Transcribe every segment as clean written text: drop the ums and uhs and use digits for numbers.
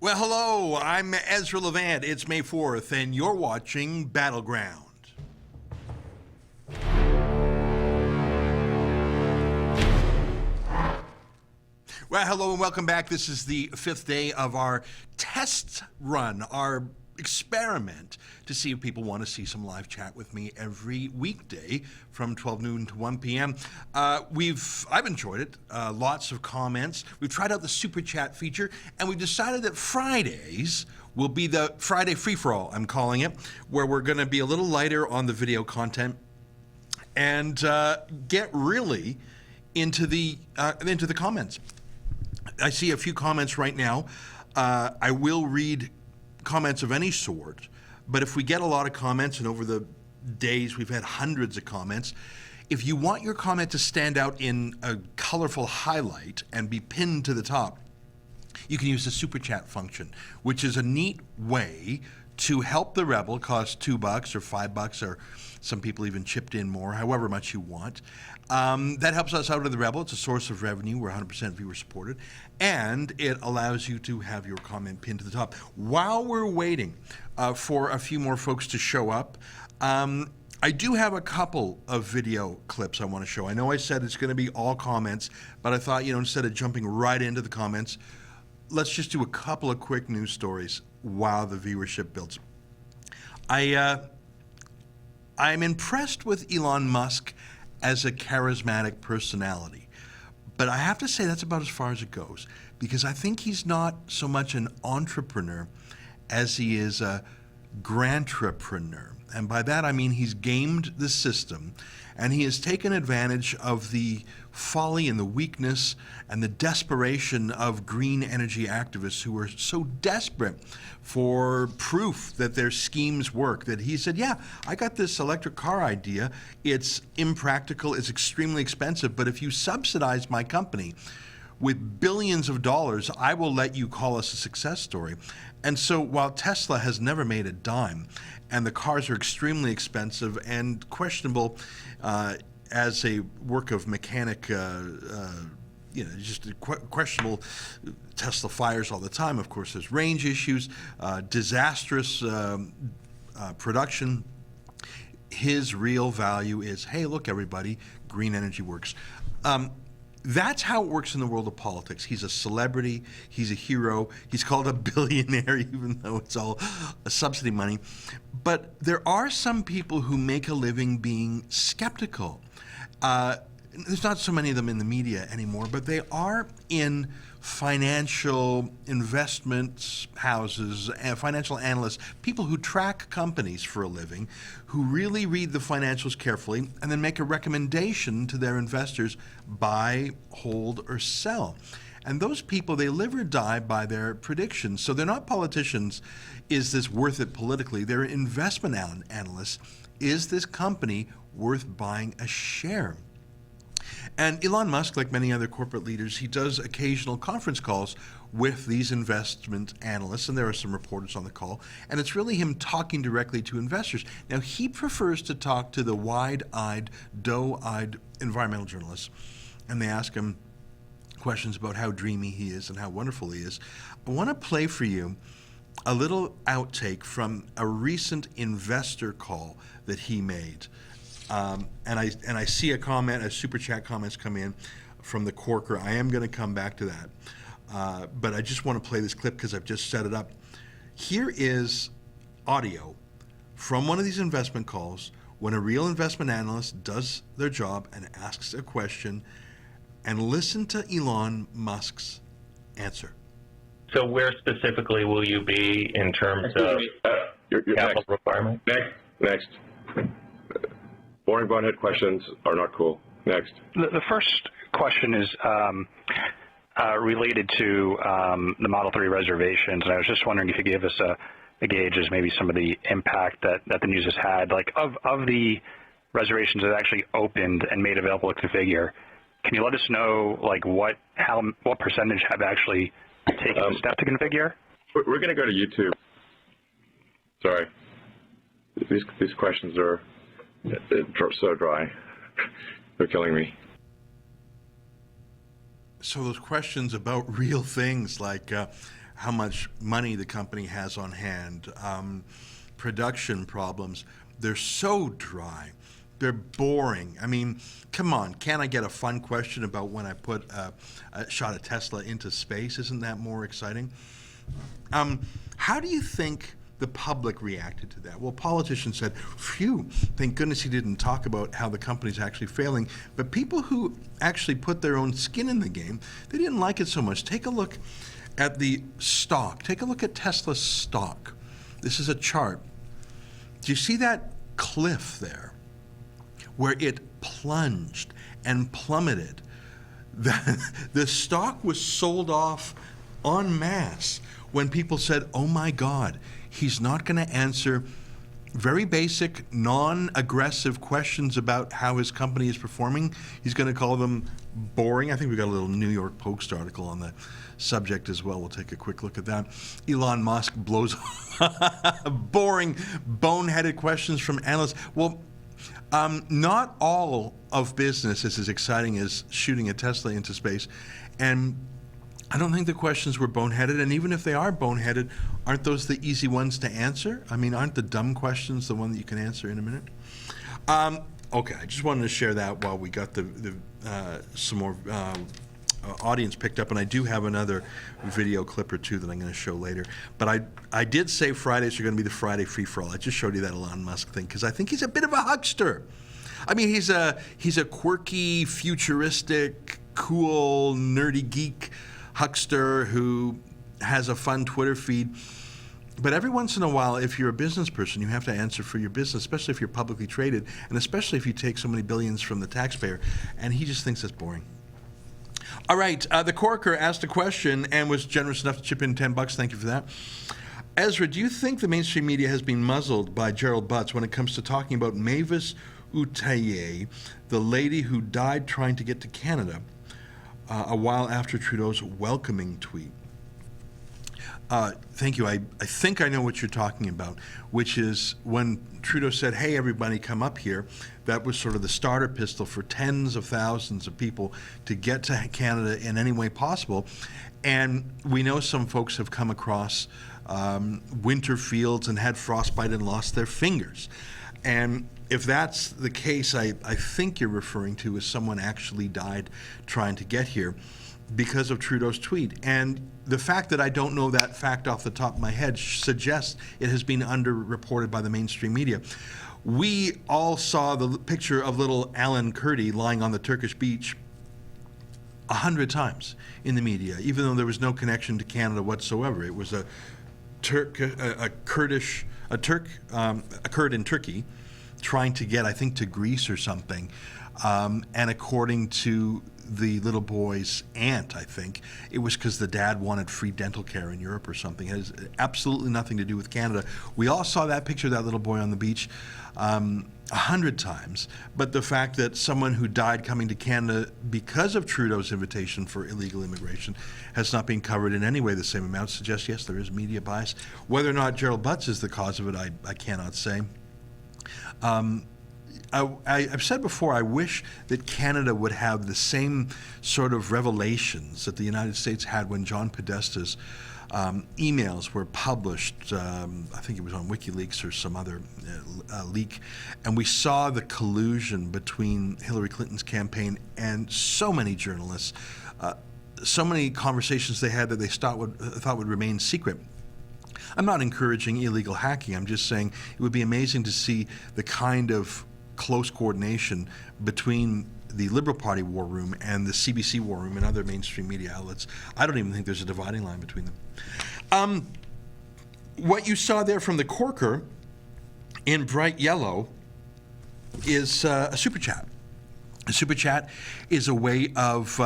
Well, hello, I'm Ezra Levant. It's May 4th, and you're watching Battleground. Well, hello and welcome back. This is the 5th day of our test run, our experiment to see if people want to see some live chat with me every weekday from 12 noon to 1 p.m. I've enjoyed it. Lots of comments. We've tried out the super chat feature, and we've decided that Fridays will be the Friday free-for-all, I'm calling it, where we're going to be a little lighter on the video content and get really into the comments. I see a few comments right now. I will read comments of any sort, but if we get a lot of comments, and over the days we've had hundreds of comments, if you want your comment to stand out in a colorful highlight and be pinned to the top, you can use the super chat function, which is a neat way to help the Rebel. It costs $2 or $5, or some people even chipped in more, however much you want. That helps us out of the Rebel. It's a source of revenue. We're 100% viewer supported. And it allows you to have your comment pinned to the top. While we're waiting for a few more folks to show up, I do have a couple of video clips I want to show. I know I said it's going to be all comments, but I thought, instead of jumping right into the comments, let's just do a couple of quick news stories while the viewership builds. I'm impressed with Elon Musk as a charismatic personality, but I have to say that's about as far as it goes, because I think he's not so much an entrepreneur as he is a grantrepreneur. And by that I mean he's gamed the system, and he has taken advantage of the folly and the weakness and the desperation of green energy activists who are so desperate for proof that their schemes work, that he said, yeah, I got this electric car idea. It's impractical, it's extremely expensive, but if you subsidize my company with billions of dollars, I will let you call us a success story. And so while Tesla has never made a dime, and the cars are extremely expensive and questionable as a work of mechanic, just questionable. Tesla fires all the time. Of course, there's range issues, disastrous production. His real value is, hey, look, everybody, green energy works. That's how it works in the world of politics. He's a celebrity. He's a hero. He's called a billionaire, even though it's all subsidy money. But there are some people who make a living being skeptical. There's not so many of them in the media anymore, but they are in financial investment houses, financial analysts, people who track companies for a living, who really read the financials carefully and then make a recommendation to their investors: buy, hold, or sell. And those people, they live or die by their predictions. So they're not politicians. Is this worth it politically? They're investment analysts. Is this company worth buying a share? And Elon Musk, like many other corporate leaders, he does occasional conference calls with these investment analysts, and there are some reporters on the call, and it's really him talking directly to investors. Now, he prefers to talk to the wide-eyed, doe-eyed environmental journalists, and they ask him questions about how dreamy he is and how wonderful he is. I want to play for you a little outtake from a recent investor call that he made. And I see a super chat comments come in from the Corker. I am going to come back to that. But I just want to play this clip because I've just set it up. Here is audio from one of these investment calls when a real investment analyst does their job and asks a question, and listen to Elon Musk's answer. So where specifically will you be in terms of your capital requirement? Next. Boring bonehead questions are not cool. Next. The first question is related to the Model 3 reservations, and I was just wondering if you could give us a gauge as maybe some of the impact that the news has had. Like, of the reservations that actually opened and made available to configure, can you let us know like what percentage have actually taken the step to configure? We're going to go to YouTube. Sorry, these questions are so dry. They're killing me. So those questions about real things like how much money the company has on hand, production problems. They're so dry. They're boring. I mean, come on, can't I get a fun question about when I put a shot of Tesla into space? Isn't that more exciting? How do you think the public reacted to that? Well, politicians said, phew, thank goodness he didn't talk about how the company's actually failing. But people who actually put their own skin in the game, they didn't like it so much. Take a look at the stock. Take a look at Tesla's stock. This is a chart. Do you see that cliff there where it plunged and plummeted? The stock was sold off en masse when people said, oh my God, he's not going to answer very basic, non-aggressive questions about how his company is performing. He's going to call them boring. I think we've got a little New York Post article on the subject as well. We'll take a quick look at that. Elon Musk blows boring, boneheaded questions from analysts. Well, not all of business is as exciting as shooting a Tesla into space. And I don't think the questions were boneheaded, and even if they are boneheaded, aren't those the easy ones to answer? I mean, aren't the dumb questions the one that you can answer in a minute? Okay, I just wanted to share that while we got some more audience picked up, and I do have another video clip or two that I'm going to show later. But I did say Fridays are going to be the Friday free-for-all. I just showed you that Elon Musk thing because I think he's a bit of a huckster. I mean, he's a quirky, futuristic, cool, nerdy geek huckster who has a fun Twitter feed. But every once in a while, if you're a business person, you have to answer for your business, especially if you're publicly traded, and especially if you take so many billions from the taxpayer. And he just thinks that's boring. All right, the Corker asked a question and was generous enough to chip in $10. Thank you for that. Ezra, do you think the mainstream media has been muzzled by Gerald Butts when it comes to talking about Mavis Utaye, the lady who died trying to get to Canada a while after Trudeau's welcoming tweet? Thank you. I think I know what you're talking about, which is when Trudeau said, hey, everybody come up here. That was sort of the starter pistol for tens of thousands of people to get to Canada in any way possible. And we know some folks have come across winter fields and had frostbite and lost their fingers. And if that's the case, I think you're referring to as someone actually died trying to get here because of Trudeau's tweet. And the fact that I don't know that fact off the top of my head suggests it has been underreported by the mainstream media. We all saw the picture of little Alan Kurdi lying on the Turkish beach 100 times in the media, even though there was no connection to Canada whatsoever. It was a Kurd in Turkey trying to get, I think, to Greece or something. And according to the little boy's aunt, I think, it was because the dad wanted free dental care in Europe or something. It has absolutely nothing to do with Canada. We all saw that picture of that little boy on the beach 100 times. But the fact that someone who died coming to Canada because of Trudeau's invitation for illegal immigration has not been covered in any way the same amount suggests, yes, there is media bias. Whether or not Gerald Butts is the cause of it, I cannot say. I've said before, I wish that Canada would have the same sort of revelations that the United States had when John Podesta's emails were published. I think it was on WikiLeaks or some other leak. And we saw the collusion between Hillary Clinton's campaign and so many journalists, so many conversations they had that they thought would remain secret. I'm not encouraging illegal hacking. I'm just saying it would be amazing to see the kind of close coordination between the Liberal Party war room and the CBC war room and other mainstream media outlets. I don't even think there's a dividing line between them. What you saw there from the Corker in bright yellow is a super chat. A super chat is a way of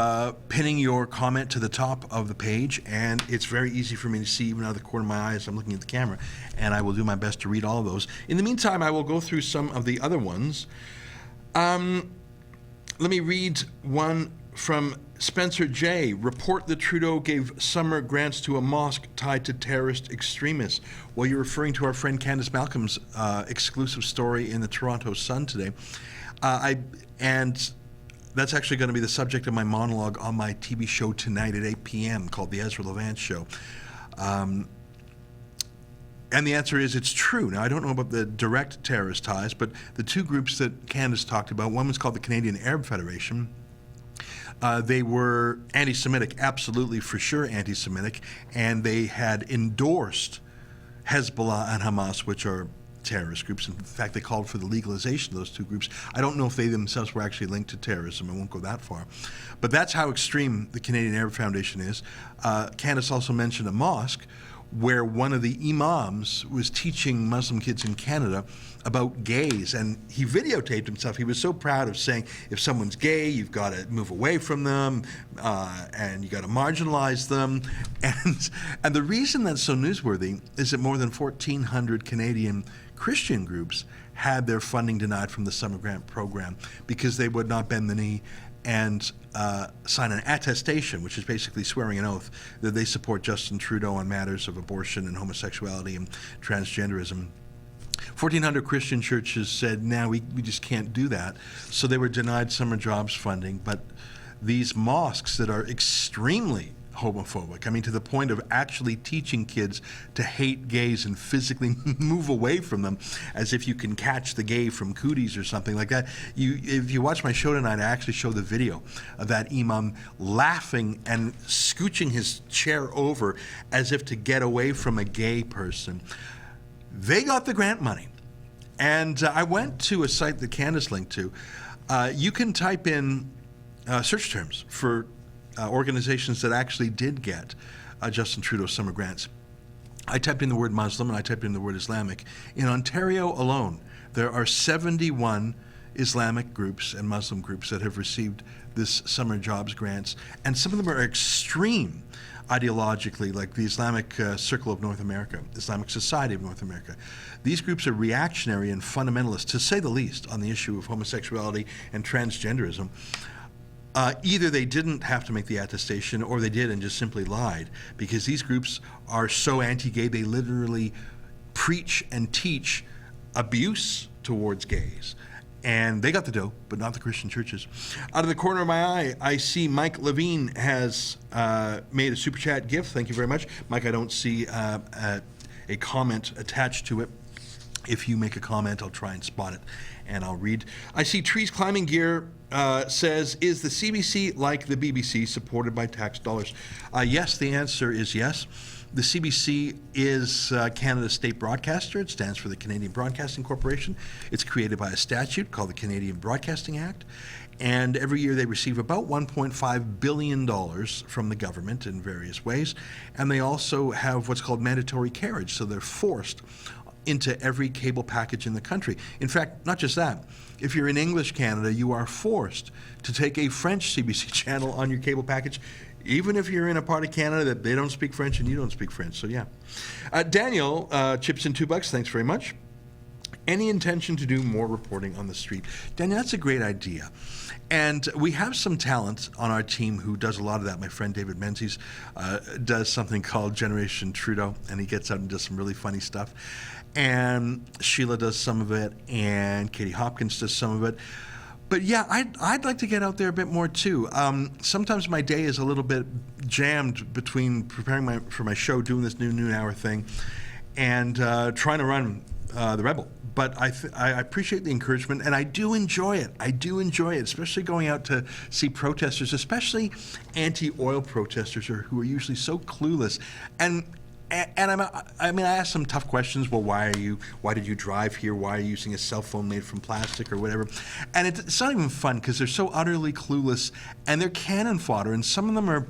pinning your comment to the top of the page, and it's very easy for me to see even out of the corner of my eye as I'm looking at the camera, and I will do my best to read all of those. In the meantime, I will go through some of the other ones. Let me read one from Spencer J. Report that Trudeau gave summer grants to a mosque tied to terrorist extremists. Well, you're referring to our friend Candace Malcolm's exclusive story in the Toronto Sun today. And that's actually going to be the subject of my monologue on my TV show tonight at 8 p.m. called The Ezra Levant Show. And the answer is it's true. Now, I don't know about the direct terrorist ties, but the two groups that Candace talked about, one was called the Canadian Arab Federation. They were anti-Semitic, absolutely for sure anti-Semitic, and they had endorsed Hezbollah and Hamas, which are terrorist groups. In fact, they called for the legalization of those two groups. I don't know if they themselves were actually linked to terrorism. I won't go that far. But that's how extreme the Canadian Arab Foundation is. Candace also mentioned a mosque where one of the imams was teaching Muslim kids in Canada about gays, and he videotaped himself. He was so proud of saying, if someone's gay, you've got to move away from them, and you got to marginalize them. And the reason that's so newsworthy is that more than 1,400 Canadian Christian groups had their funding denied from the summer grant program because they would not bend the knee and sign an attestation, which is basically swearing an oath that they support Justin Trudeau on matters of abortion and homosexuality and transgenderism. 1,400 Christian churches said, "Now we just can't do that." So they were denied summer jobs funding. But these mosques that are extremely homophobic, I mean, to the point of actually teaching kids to hate gays and physically move away from them as if you can catch the gay from cooties or something like that. If you watch my show tonight, I actually show the video of that imam laughing and scooching his chair over as if to get away from a gay person. They got the grant money. And I went to a site that Candace linked to. You can type in search terms for organizations that actually did get Justin Trudeau summer grants. I typed in the word Muslim and I typed in the word Islamic. In Ontario alone, there are 71 Islamic groups and Muslim groups that have received this summer jobs grants, and some of them are extreme ideologically, like the Islamic Circle of North America, Islamic Society of North America. These groups are reactionary and fundamentalist, to say the least, on the issue of homosexuality and transgenderism. Either they didn't have to make the attestation or they did and just simply lied, because these groups are so anti-gay they literally preach and teach abuse towards gays. And they got the dough, but not the Christian churches. Out of the corner of my eye, I see Mike Levine has made a super chat gift. Thank you very much. Mike, I don't see a comment attached to it. If you make a comment, I'll try and spot it, and I'll read. I see Trees Climbing Gear says, is the CBC like the BBC, supported by tax dollars? Yes, the answer is yes. The CBC is Canada's state broadcaster. It stands for the Canadian Broadcasting Corporation. It's created by a statute called the Canadian Broadcasting Act. And every year they receive about $1.5 billion from the government in various ways. And they also have what's called mandatory carriage, so they're forced into every cable package in the country. In fact, not just that. If you're in English Canada, you are forced to take a French CBC channel on your cable package, even if you're in a part of Canada that they don't speak French and you don't speak French. So yeah. Daniel chips in $2. Thanks very much. Any intention to do more reporting on the street? Daniel, that's a great idea. And we have some talent on our team who does a lot of that. My friend David Menzies does something called Generation Trudeau, and he gets out and does some really funny stuff. And Sheila does some of it, and Katie Hopkins does some of it. But yeah, I'd like to get out there a bit more too. Sometimes my day is a little bit jammed between preparing for my show, doing this new noon hour thing, and trying to run the Rebel. But I appreciate the encouragement, and I do enjoy it. I do enjoy it, especially going out to see protesters, especially anti-oil protesters who are usually so clueless. And I ask some tough questions. Well, why did you drive here? Why are you using a cell phone made from plastic or whatever? And it's not even fun because they're so utterly clueless, and they're cannon fodder, and some of them are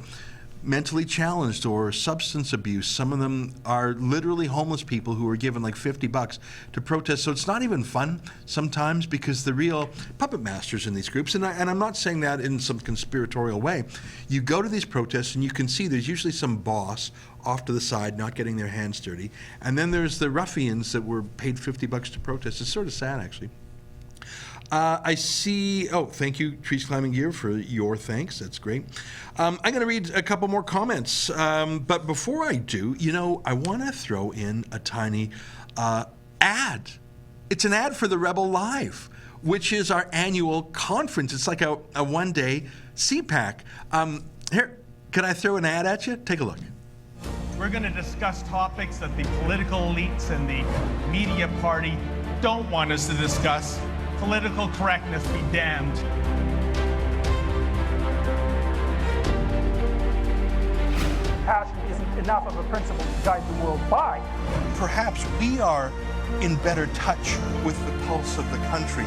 mentally challenged or substance abuse. Some of them are literally homeless people who are given like $50 to protest. So it's not even fun sometimes because the real puppet masters in these groups, and I'm not saying that in some conspiratorial way. You go to these protests and you can see there's usually some boss off to the side not getting their hands dirty. And then there's the ruffians that were paid $50 to protest. It's sort of sad, actually. I see, thank you, Trees Climbing Gear, for your thanks. That's great. I'm going to read a couple more comments. But before I do, I want to throw in a tiny ad. It's an ad for the Rebel Live, which is our annual conference. It's like a one-day CPAC. Here, can I throw an ad at you? Take a look. We're going to discuss topics that the political elites and the media party don't want us to discuss. Political correctness be damned. Passion isn't enough of a principle to guide the world by. Perhaps we are in better touch with the pulse of the country.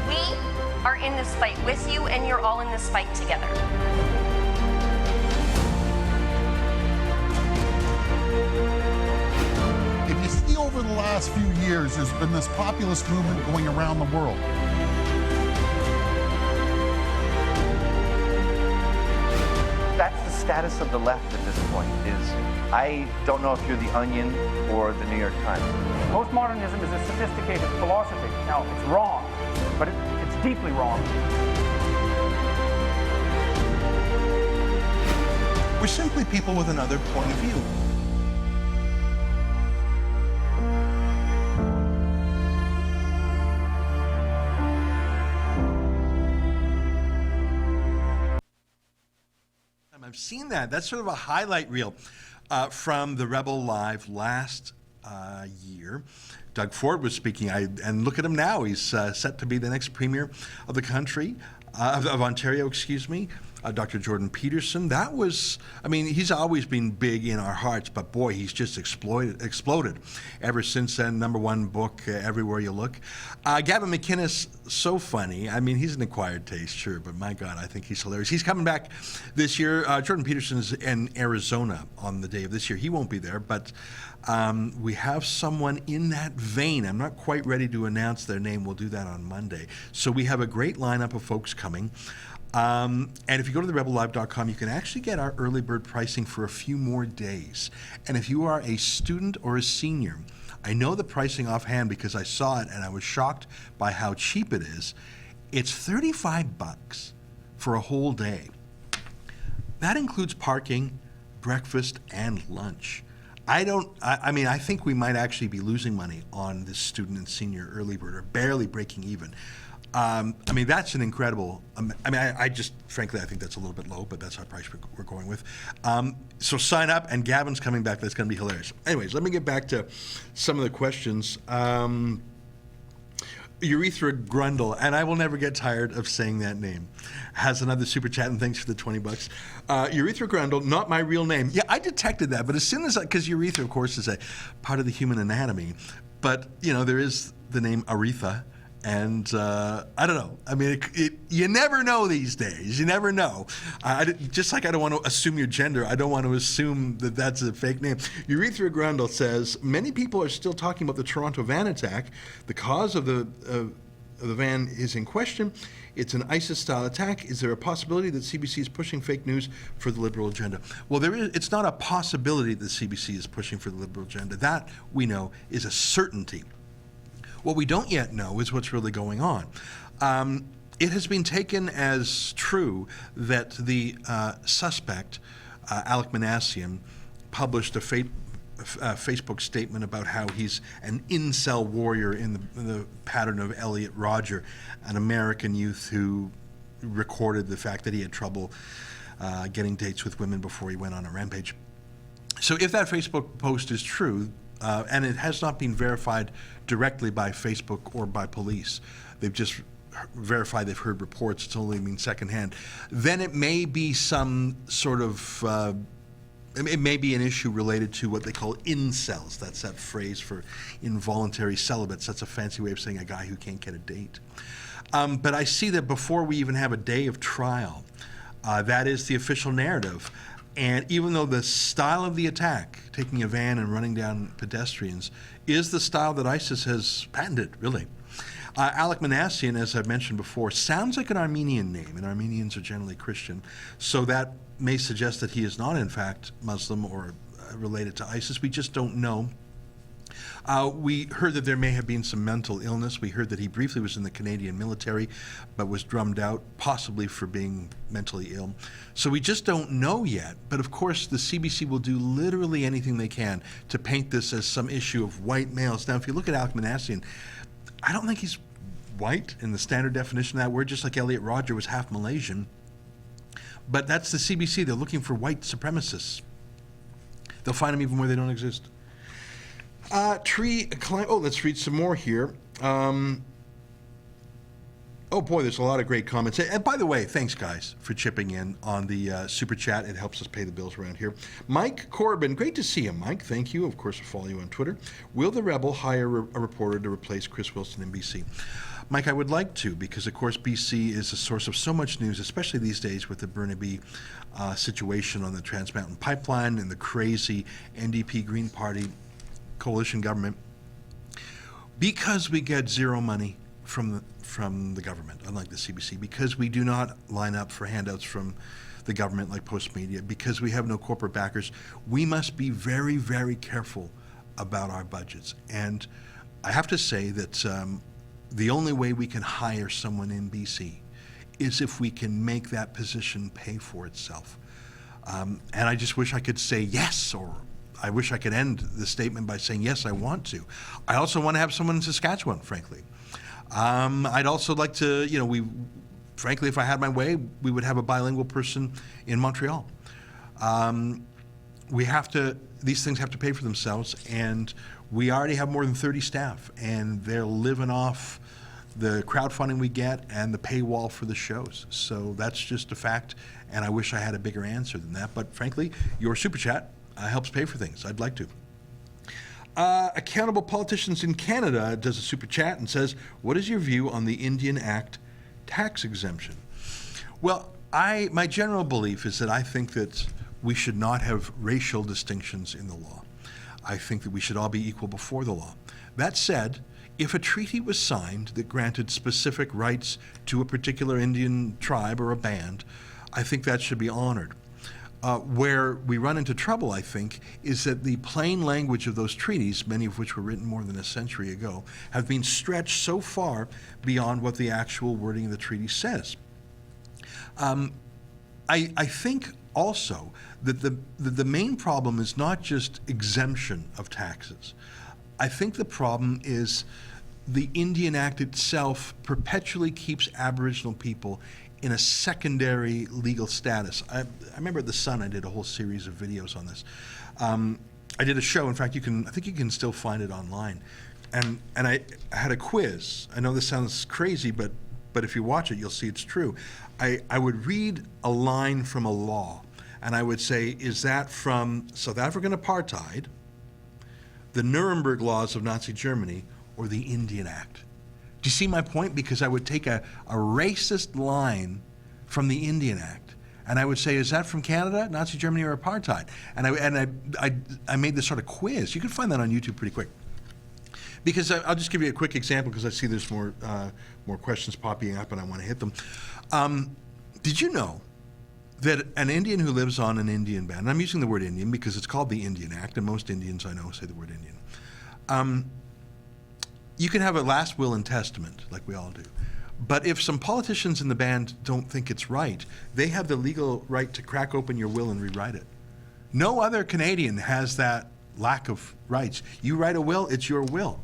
We are in this fight with you, and you're all in this fight together. If you see over the last few years, there's been this populist movement going around the world. That's the status of the left at this point, is I don't know if you're the Onion or the New York Times. Postmodernism is a sophisticated philosophy. Now, it's wrong, but it's deeply wrong. We're simply people with another point of view. I've seen that. That's sort of a highlight reel from the Rebel Live last year. Doug Ford was speaking, and look at him now. He's set to be the next premier of the country, of Ontario, excuse me. Dr. Jordan Peterson. That was, I mean, he's always been big in our hearts, but boy, he's just exploded ever since then. #1 book, everywhere you look. Gavin McInnes, so funny. I mean, he's an acquired taste, sure, but my God, I think he's hilarious. He's coming back this year. Jordan Peterson's in Arizona on the day of this year. He won't be there, but we have someone in that vein. I'm not quite ready to announce their name. We'll do that on Monday. So we have a great lineup of folks coming. And if you go to therebellive.com, you can actually get our early bird pricing for a few more days. And if you are a student or a senior, I know the pricing offhand because I saw it and I was shocked by how cheap it is. It's $35 for a whole day. That includes parking, breakfast, and lunch. I mean, I think we might actually be losing money on this student and senior early bird, or barely breaking even. I mean, that's an incredible, I just, frankly, I think that's a little bit low, but that's our price we're going with. So sign up, and Gavin's coming back. That's going to be hilarious. Anyways, let me get back to some of the questions. Urethra Grundle, and I will never get tired of saying that name, has another super chat, and thanks for the $20. Urethra Grundle, not my real name. Yeah, I detected that, but as soon as because urethra, of course, is a part of the human anatomy, but, you know, there is the name Aretha. And I don't know. I mean, you never know these days. You never know. Just like I don't want to assume your gender, I don't want to assume that that's a fake name. Urethra Grundle says, many people are still talking about the Toronto van attack. The cause of the van is in question. It's an ISIS-style attack. Is there a possibility that CBC is pushing fake news for the liberal agenda? Well, it's not a possibility that CBC is pushing for the liberal agenda. That, we know, is a certainty. What we don't yet know is what's really going on. It has been taken as true that the suspect, Alec Manassian, published a Facebook statement about how he's an incel warrior in the pattern of Elliot Rodger, an American youth who recorded the fact that he had trouble getting dates with women before he went on a rampage. So if that Facebook post is true, and it has not been verified directly by Facebook or by police, they've just verified they've heard reports, it's only been secondhand, then it may be some sort of, it may be an issue related to what they call incels. That's that phrase for involuntary celibates. That's a fancy way of saying a guy who can't get a date. But I see that before we even have a day of trial, that is the official narrative. And even though the style of the attack, taking a van and running down pedestrians, is the style that ISIS has patented, really. Alec Manassian, as I've mentioned before, sounds like an Armenian name, and Armenians are generally Christian, so that may suggest that he is not, in fact, Muslim or related to ISIS. We just don't know. We heard that there may have been some mental illness. We heard that he briefly was in the Canadian military, but was drummed out, possibly for being mentally ill. So we just don't know yet. But of course, the CBC will do literally anything they can to paint this as some issue of white males. Now, if you look at Alec Manassian, I don't think he's white in the standard definition of that word, just like Elliot Rodger was half Malaysian. But that's the CBC. They're looking for white supremacists. They'll find them even where they don't exist. Let's read some more here. Oh boy, there's a lot of great comments. And by the way, thanks guys for chipping in on the super chat. It helps us pay the bills around here. Mike Corbin, great to see you, Mike. Thank you. Of course, I follow you on Twitter. Will the Rebel hire a reporter to replace Chris Wilson in BC? Mike, I would like to, because of course BC is a source of so much news, especially these days with the Burnaby situation on the Trans Mountain Pipeline and the crazy NDP Green Party coalition government. Because we get zero money from the government, unlike the CBC, because we do not line up for handouts from the government like Postmedia, because we have no corporate backers, we must be very, very careful about our budgets. And I have to say that the only way we can hire someone in BC is if we can make that position pay for itself. And I just wish I could say yes, or I wish I could end the statement by saying, yes, I want to. I also want to have someone in Saskatchewan, frankly. I'd also like to, frankly, if I had my way, we would have a bilingual person in Montreal. These things have to pay for themselves, and we already have more than 30 staff, and they're living off the crowdfunding we get and the paywall for the shows. So that's just a fact, and I wish I had a bigger answer than that. But frankly, your super chat helps pay for things. I'd like to. Accountable Politicians in Canada does a super chat and says, what is your view on the Indian Act tax exemption? Well, my general belief is that I think that we should not have racial distinctions in the law. I think that we should all be equal before the law. That said, if a treaty was signed that granted specific rights to a particular Indian tribe or a band, I think that should be honored. Where we run into trouble, I think, is that the plain language of those treaties, many of which were written more than a century ago, have been stretched so far beyond what the actual wording of the treaty says. I think also that the main problem is not just exemption of taxes. I think the problem is the Indian Act itself perpetually keeps Aboriginal people in a secondary legal status. I remember at The Sun, I did a whole series of videos on this. I did a show, in fact, I think you can still find it online. And I had a quiz. I know this sounds crazy, but if you watch it, you'll see it's true. I would read a line from a law, and I would say, is that from South African apartheid, the Nuremberg laws of Nazi Germany, or the Indian Act? Do you see my point? Because I would take a racist line from the Indian Act, and I would say, is that from Canada, Nazi Germany, or apartheid? And I made this sort of quiz. You can find that on YouTube pretty quick. Because I'll just give you a quick example, because I see there's more questions popping up, and I want to hit them. Did you know that an Indian who lives on an Indian band, and I'm using the word Indian because it's called the Indian Act, and most Indians I know say the word Indian. You can have a last will and testament, like we all do. But if some politicians in the band don't think it's right, they have the legal right to crack open your will and rewrite it. No other Canadian has that lack of rights. You write a will, it's your will.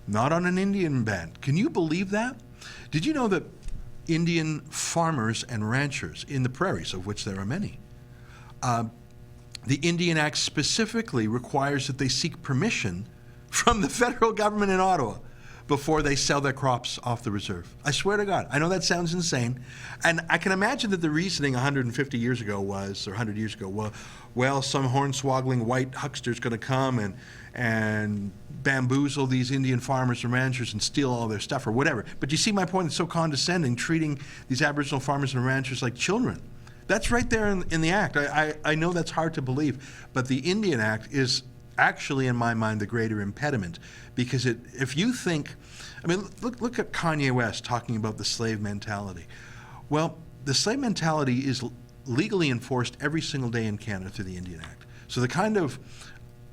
Not on an Indian band. Can you believe that? Did you know that Indian farmers and ranchers in the prairies, of which there are many, the Indian Act specifically requires that they seek permission from the federal government in Ottawa before they sell their crops off the reserve. I swear to God. I know that sounds insane. And I can imagine that the reasoning 150 years ago was, or 100 years ago, well, some hornswoggling white huckster's going to come and bamboozle these Indian farmers and ranchers and steal all their stuff or whatever. But you see my point? It's so condescending, treating these Aboriginal farmers and ranchers like children. That's right there in the Act. I know that's hard to believe, but the Indian Act is actually, in my mind, the greater impediment, because if you think, I mean, look at Kanye West talking about the slave mentality. Well, the slave mentality is legally enforced every single day in Canada through the Indian Act. So the kind of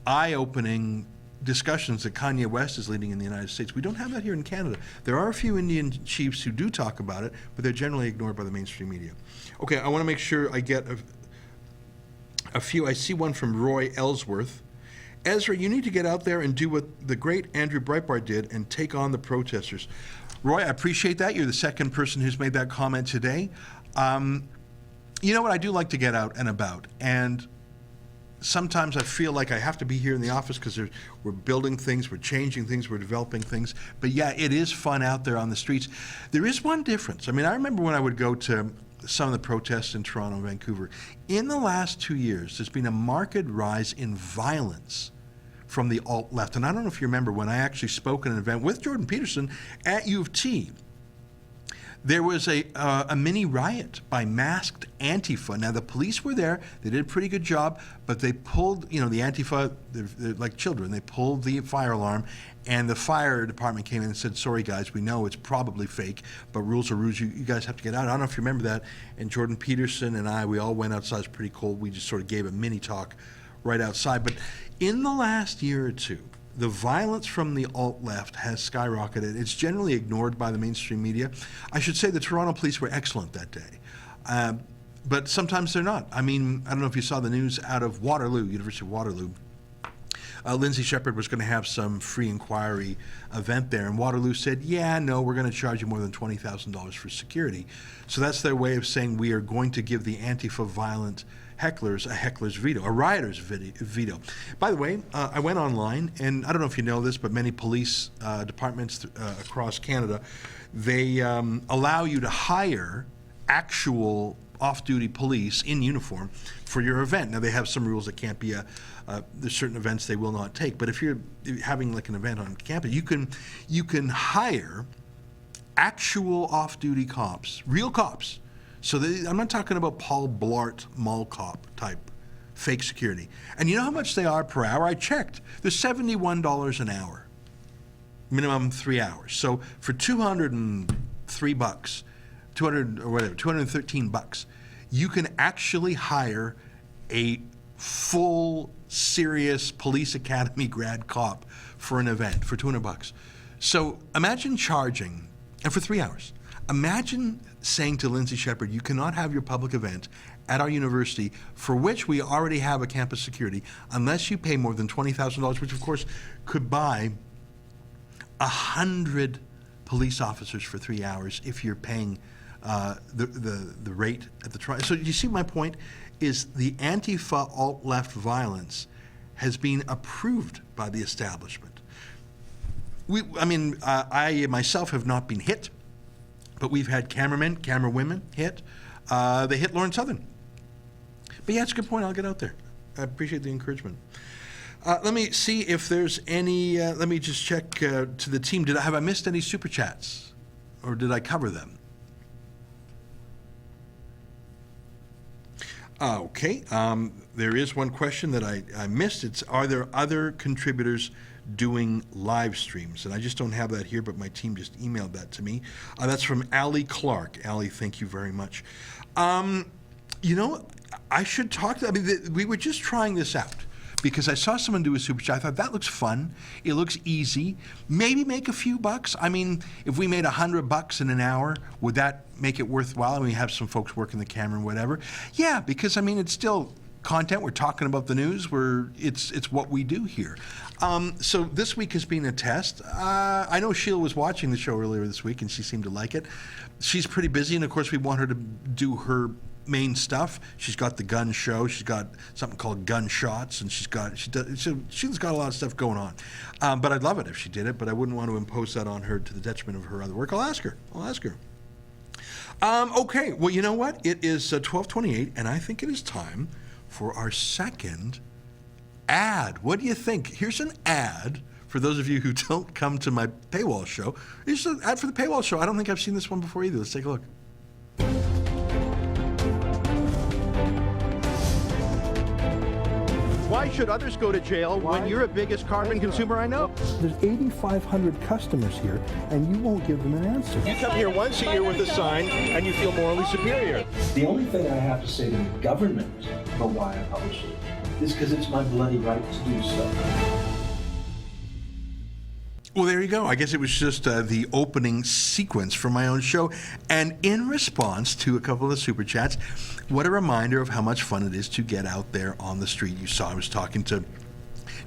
eye-opening discussions that Kanye West is leading in the United States, we don't have that here in Canada. There are a few Indian chiefs who do talk about it, but they're generally ignored by the mainstream media. Okay, I want to make sure I get a few. I see one from Roy Ellsworth. Ezra, you need to get out there and do what the great Andrew Breitbart did and take on the protesters. Roy, I appreciate that. You're the second person who's made that comment today. You know what? I do like to get out and about, and sometimes I feel like I have to be here in the office because we're building things, we're changing things, we're developing things. But yeah, it is fun out there on the streets. There is one difference. I mean, I remember when I would go to some of the protests in Toronto and Vancouver. In the last 2 years, there's been a marked rise in violence from the alt-left. And I don't know if you remember when I actually spoke at an event with Jordan Peterson at U of T. There was a mini riot by masked Antifa. Now, the police were there. They did a pretty good job, but they pulled, the Antifa, they're like children. They pulled the fire alarm, and the fire department came in and said, sorry, guys, we know it's probably fake, but rules are rules. You guys have to get out. I don't know if you remember that. And Jordan Peterson and we all went outside. It was pretty cold. We just sort of gave a mini talk right outside. But in the last year or two, the violence from the alt-left has skyrocketed. It's generally ignored by the mainstream media. I should say the Toronto police were excellent that day. But sometimes they're not. I mean, I don't know if you saw the news out of Waterloo, University of Waterloo. Lindsay Shepherd was going to have some free inquiry event there, and Waterloo said, yeah, no, we're going to charge you more than $20,000 for security. So that's their way of saying we are going to give the Antifa violent hecklers a heckler's veto, a rioter's veto. By the way, I went online, and I don't know if you know this, but many police departments across Canada, they allow you to hire actual off-duty police in uniform for your event. Now, they have some rules that can't be there's certain events they will not take, but if you're having like an event on campus, you can hire actual off-duty cops, real cops. So I'm not talking about Paul Blart mall cop type fake security. And you know how much they are per hour? I checked. They're $71 an hour, minimum 3 hours. So for $203, 213 bucks, you can actually hire a full, serious police academy grad cop for an event for $200. So imagine charging, and for 3 hours. Imagine saying to Lindsay Shepherd, you cannot have your public event at our university, for which we already have a campus security, unless you pay more than $20,000, which of course could buy 100 police officers for 3 hours if you're paying the rate at the trial. So you see my point is the Antifa alt-left has been approved by the establishment. I myself have not been hit, but we've had cameramen, camerawomen hit. They hit Lauren Southern. But yeah, it's a good point. I'll get out there. I appreciate the encouragement. Let me see if there's any, let me just check to the team. Have I missed any super chats? Or did I cover them? Okay, there is one question that I missed. It's, are there other contributors doing live streams? And I just don't have that here, but my team just emailed that to me. That's from Allie Clark. Allie, thank you very much. I should talk to, we were just trying this out because I saw someone do a super chat. I thought that looks fun. It looks easy. Maybe make a few bucks. I mean, if we made $100 in an hour, would that make it worthwhile? And we have some folks working the camera and whatever. Yeah, because it's still content. We're talking about the news. It's what we do here. So this week has been a test. I know Sheila was watching the show earlier this week, and she seemed to like it. She's pretty busy, and of course we want her to do her main stuff. She's got the gun show. She's got something called Gunshots, and she's got a lot of stuff going on. But I'd love it if she did it, but I wouldn't want to impose that on her to the detriment of her other work. I'll ask her. Okay, well, you know what? It is 12:28, and I think it is time for our second ad. What do you think? Here's an ad for those of you who don't come to my paywall show. Here's an ad for the paywall show. I don't think I've seen this one before either. Let's take a look. Why should others go to jail when you're the biggest carbon consumer I know? There's 8,500 customers here, and you won't give them an answer. You come here once a year with a sign, and you feel morally superior. The only thing I have to say to the government about why I publish it is because it's my bloody right to do so. Well, there you go. I guess it was just the opening sequence for my own show. And in response to a couple of super chats, what a reminder of how much fun it is to get out there on the street. You saw I was talking to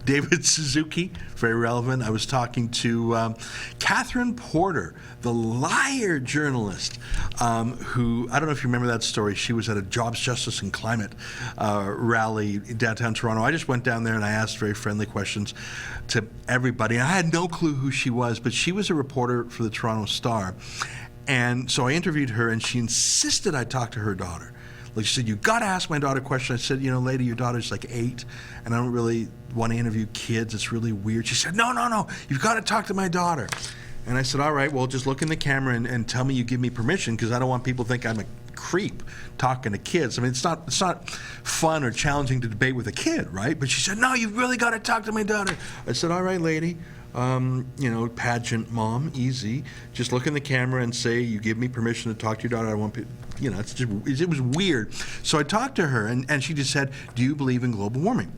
David Suzuki, very relevant. I was talking to Catherine Porter, the liar journalist, who, I don't know if you remember that story. She was at a Jobs, Justice and Climate rally in downtown Toronto. I just went down there and I asked very friendly questions to everybody. And I had no clue who she was, but she was a reporter for the Toronto Star. And so I interviewed her, and she insisted I talk to her daughter. Like, she said, you got to ask my daughter a question. I said, lady, your daughter's like 8, and I don't really want to interview kids. It's really weird. She said, no, you've got to talk to my daughter. And I said, all right, well, just look in the camera and tell me you give me permission, because I don't want people to think I'm a creep talking to kids. I mean, it's not fun or challenging to debate with a kid, right? But she said, no, you've really got to talk to my daughter. I said, all right, lady. Pageant mom, easy. Just look in the camera and say, you give me permission to talk to your daughter. I want, it was weird. So I talked to her, and she just said, do you believe in global warming?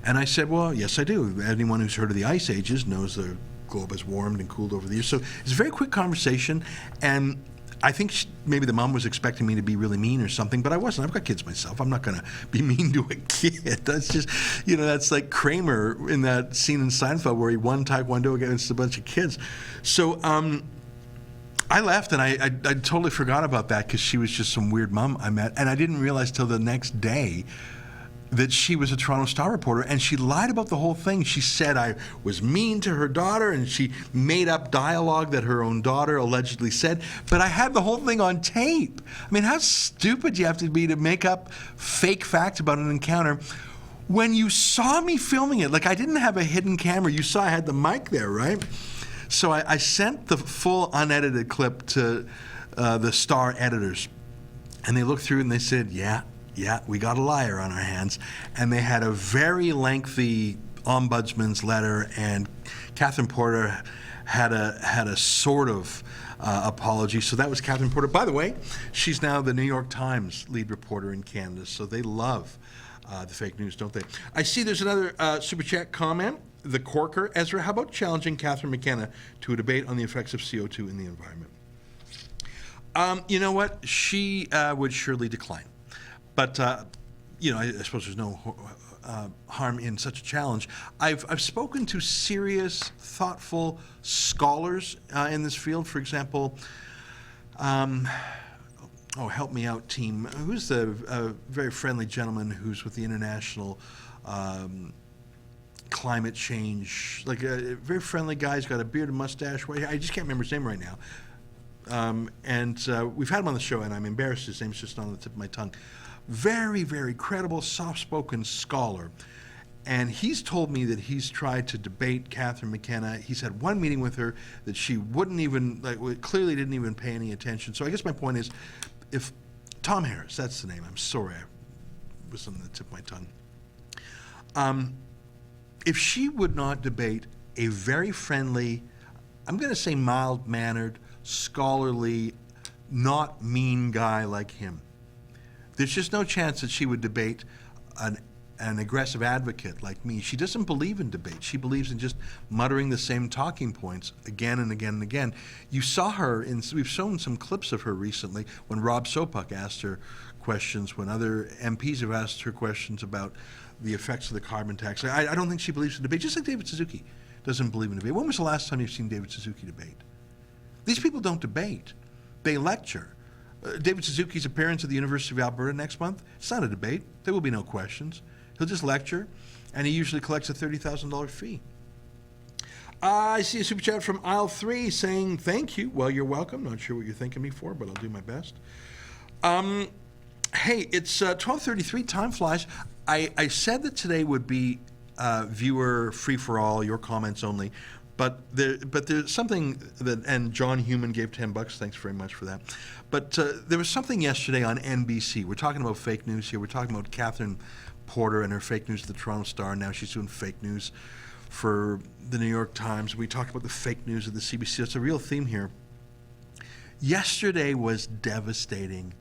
And I said, well, yes, I do. Anyone who's heard of the ice ages knows the globe has warmed and cooled over the years. So it's a very quick conversation, and I think maybe the mom was expecting me to be really mean or something, but I wasn't. I've got kids myself. I'm not going to be mean to a kid. That's just, that's like Kramer in that scene in Seinfeld where he won Taekwondo against a bunch of kids. So I left, and I totally forgot about that because she was just some weird mom I met, and I didn't realize till the next day that she was a Toronto Star reporter, and she lied about the whole thing. She said I was mean to her daughter, and she made up dialogue that her own daughter allegedly said, but I had the whole thing on tape. I mean, how stupid do you have to be to make up fake facts about an encounter when you saw me filming it? Like, I didn't have a hidden camera. You saw I had the mic there, right? So I sent the full unedited clip to the Star editors, and they looked through and they said, yeah, we got a liar on our hands. And they had a very lengthy ombudsman's letter, and Catherine Porter had a sort of apology. So that was Catherine Porter. By the way, she's now the New York Times lead reporter in Canada, so they love the fake news, don't they? I see there's another Super Chat comment. The Corker, Ezra, how about challenging Catherine McKenna to a debate on the effects of CO2 in the environment? You know what? She would surely decline. But, I suppose there's no harm in such a challenge. I've spoken to serious, thoughtful scholars in this field. For example, help me out, team. Who's the very friendly gentleman who's with the International Climate Change? Like a very friendly guy. He's got a beard and mustache. I just can't remember his name right now. We've had him on the show, and I'm embarrassed. His name's just on the tip of my tongue. Very, very credible, soft-spoken scholar. And he's told me that he's tried to debate Catherine McKenna. He's had one meeting with her that she wouldn't even, clearly didn't even pay any attention. So I guess my point is, if Tom Harris, that's the name, I'm sorry, I was on the tip of my tongue. If she would not debate a very friendly, I'm going to say mild-mannered, scholarly, not mean guy like him, there's just no chance that she would debate an aggressive advocate like me. She doesn't believe in debate. She believes in just muttering the same talking points again and again and again. You saw her we've shown some clips of her recently when Rob Sopuk asked her questions, when other MPs have asked her questions about the effects of the carbon tax. I don't think she believes in debate, just like David Suzuki doesn't believe in debate. When was the last time you've seen David Suzuki debate? These people don't debate. They lecture. David Suzuki's appearance at the University of Alberta next month, it's not a debate. There will be no questions. He'll just lecture, and he usually collects a $30,000 fee. I see a super chat from aisle 3 saying, thank you. Well, you're welcome. Not sure what you're thanking me for, but I'll do my best. Hey, it's 12:33. Time flies. I said that today would be viewer free-for-all, your comments only. But there's something that, and John Heumann gave $10. Thanks very much for that. But there was something yesterday on NBC. We're talking about fake news here. We're talking about Catherine Porter and her fake news at the Toronto Star. Now she's doing fake news for the New York Times. We talked about the fake news of the CBC. It's a real theme here. Yesterday was devastating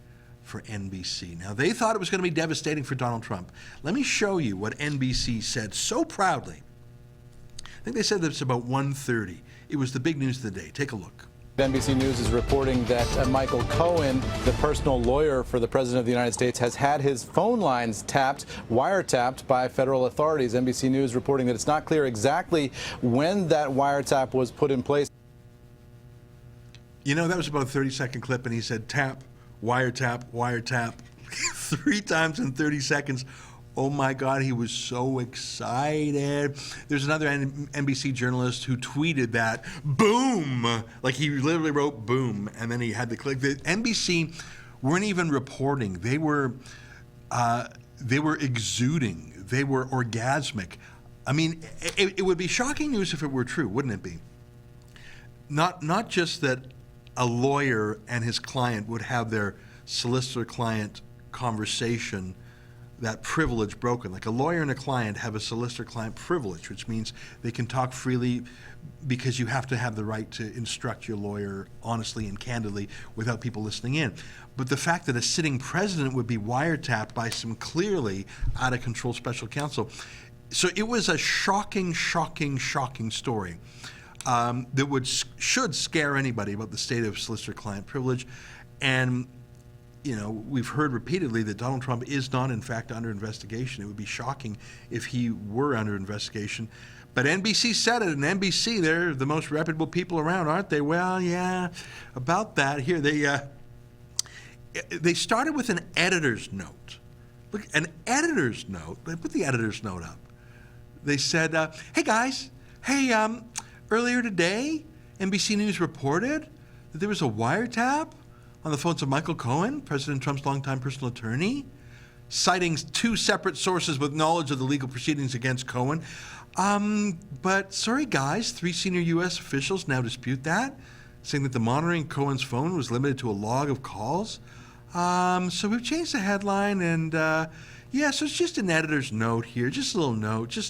for NBC. Now, they thought it was going to be devastating for Donald Trump. Let me show you what NBC said so proudly. I think they said that it's about 1:30. It was the big news of the day. Take a look. NBC News is reporting that Michael Cohen, the personal lawyer for the President of the United States, has had his phone lines wiretapped by federal authorities. NBC News reporting that it's not clear exactly when that wiretap was put in place. You know, that was about a 30-second clip, and he said tap, wiretap, wiretap, 3 times in 30 seconds. Oh my God, he was so excited. There's another NBC journalist who tweeted that, boom, like he literally wrote boom, and then he had to click. The NBC weren't even reporting. They were exuding. They were orgasmic. I mean, it would be shocking news if it were true, wouldn't it be? Not just that a lawyer and his client would have their solicitor-client conversation, that privilege broken. Like a lawyer and a client have a solicitor-client privilege, which means they can talk freely because you have to have the right to instruct your lawyer honestly and candidly without people listening in. But the fact that a sitting president would be wiretapped by some clearly out-of-control special counsel. So it was a shocking story that should scare anybody about the state of solicitor-client privilege. And you know, we've heard repeatedly that Donald Trump is not, in fact, under investigation. It would be shocking if he were under investigation. But NBC said it, and NBC, they're the most reputable people around, aren't they? Well, yeah, about that. Here, they started with an editor's note. Look, an editor's note. They put the editor's note up. They said, hey, guys, earlier today, NBC News reported that there was a wiretap on the phones of Michael Cohen, President Trump's longtime personal attorney, citing 2 separate sources with knowledge of the legal proceedings against Cohen. But sorry, guys, 3 senior U.S. officials now dispute that, saying that the monitoring of Cohen's phone was limited to a log of calls. So we've changed the headline, and so it's just an editor's note here, just a little note, I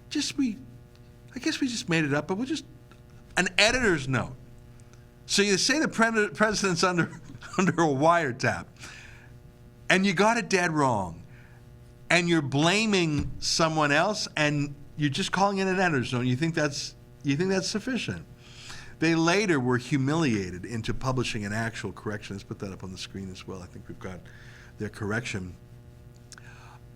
guess we just made it up, but we'll just, an editor's note. So you say the president's under a wiretap, and you got it dead wrong, and you're blaming someone else, and you're just calling it an editor's note. You think that's sufficient? They later were humiliated into publishing an actual correction. Let's put that up on the screen as well. I think we've got their correction.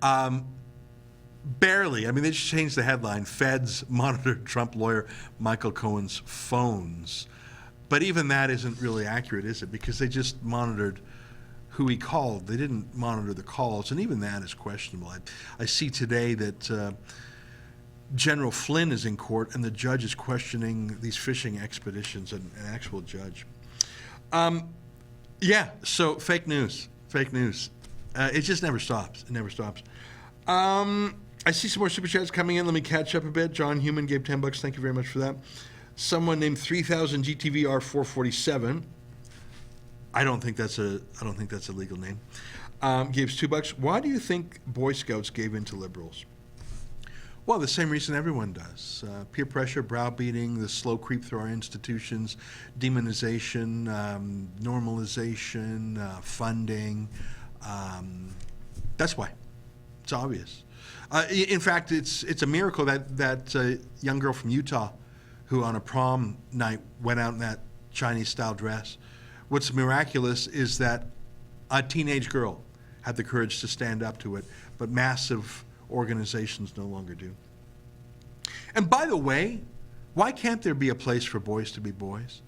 Barely. I mean, they just changed the headline. Feds monitored Trump lawyer Michael Cohen's phones. But even that isn't really accurate, is it? Because they just monitored who he called. They didn't monitor the calls, and even that is questionable. I see today that General Flynn is in court, and the judge is questioning these fishing expeditions, an actual judge. So fake news. It just never stops. It never stops. I see some more super chats coming in. Let me catch up a bit. John Human gave $10. Thank you very much for that. Someone named 3000 GTVR 447. I don't think that's a legal name. Gives $2. Why do you think Boy Scouts gave in to liberals? Well, the same reason everyone does. Peer pressure, browbeating, the slow creep through our institutions, demonization, normalization, funding. That's why. It's obvious. In fact, it's a miracle that young girl from Utah who on a prom night went out in that Chinese-style dress. What's miraculous is that a teenage girl had the courage to stand up to it, but massive organizations no longer do. And by the way, why can't there be a place for boys to be boys?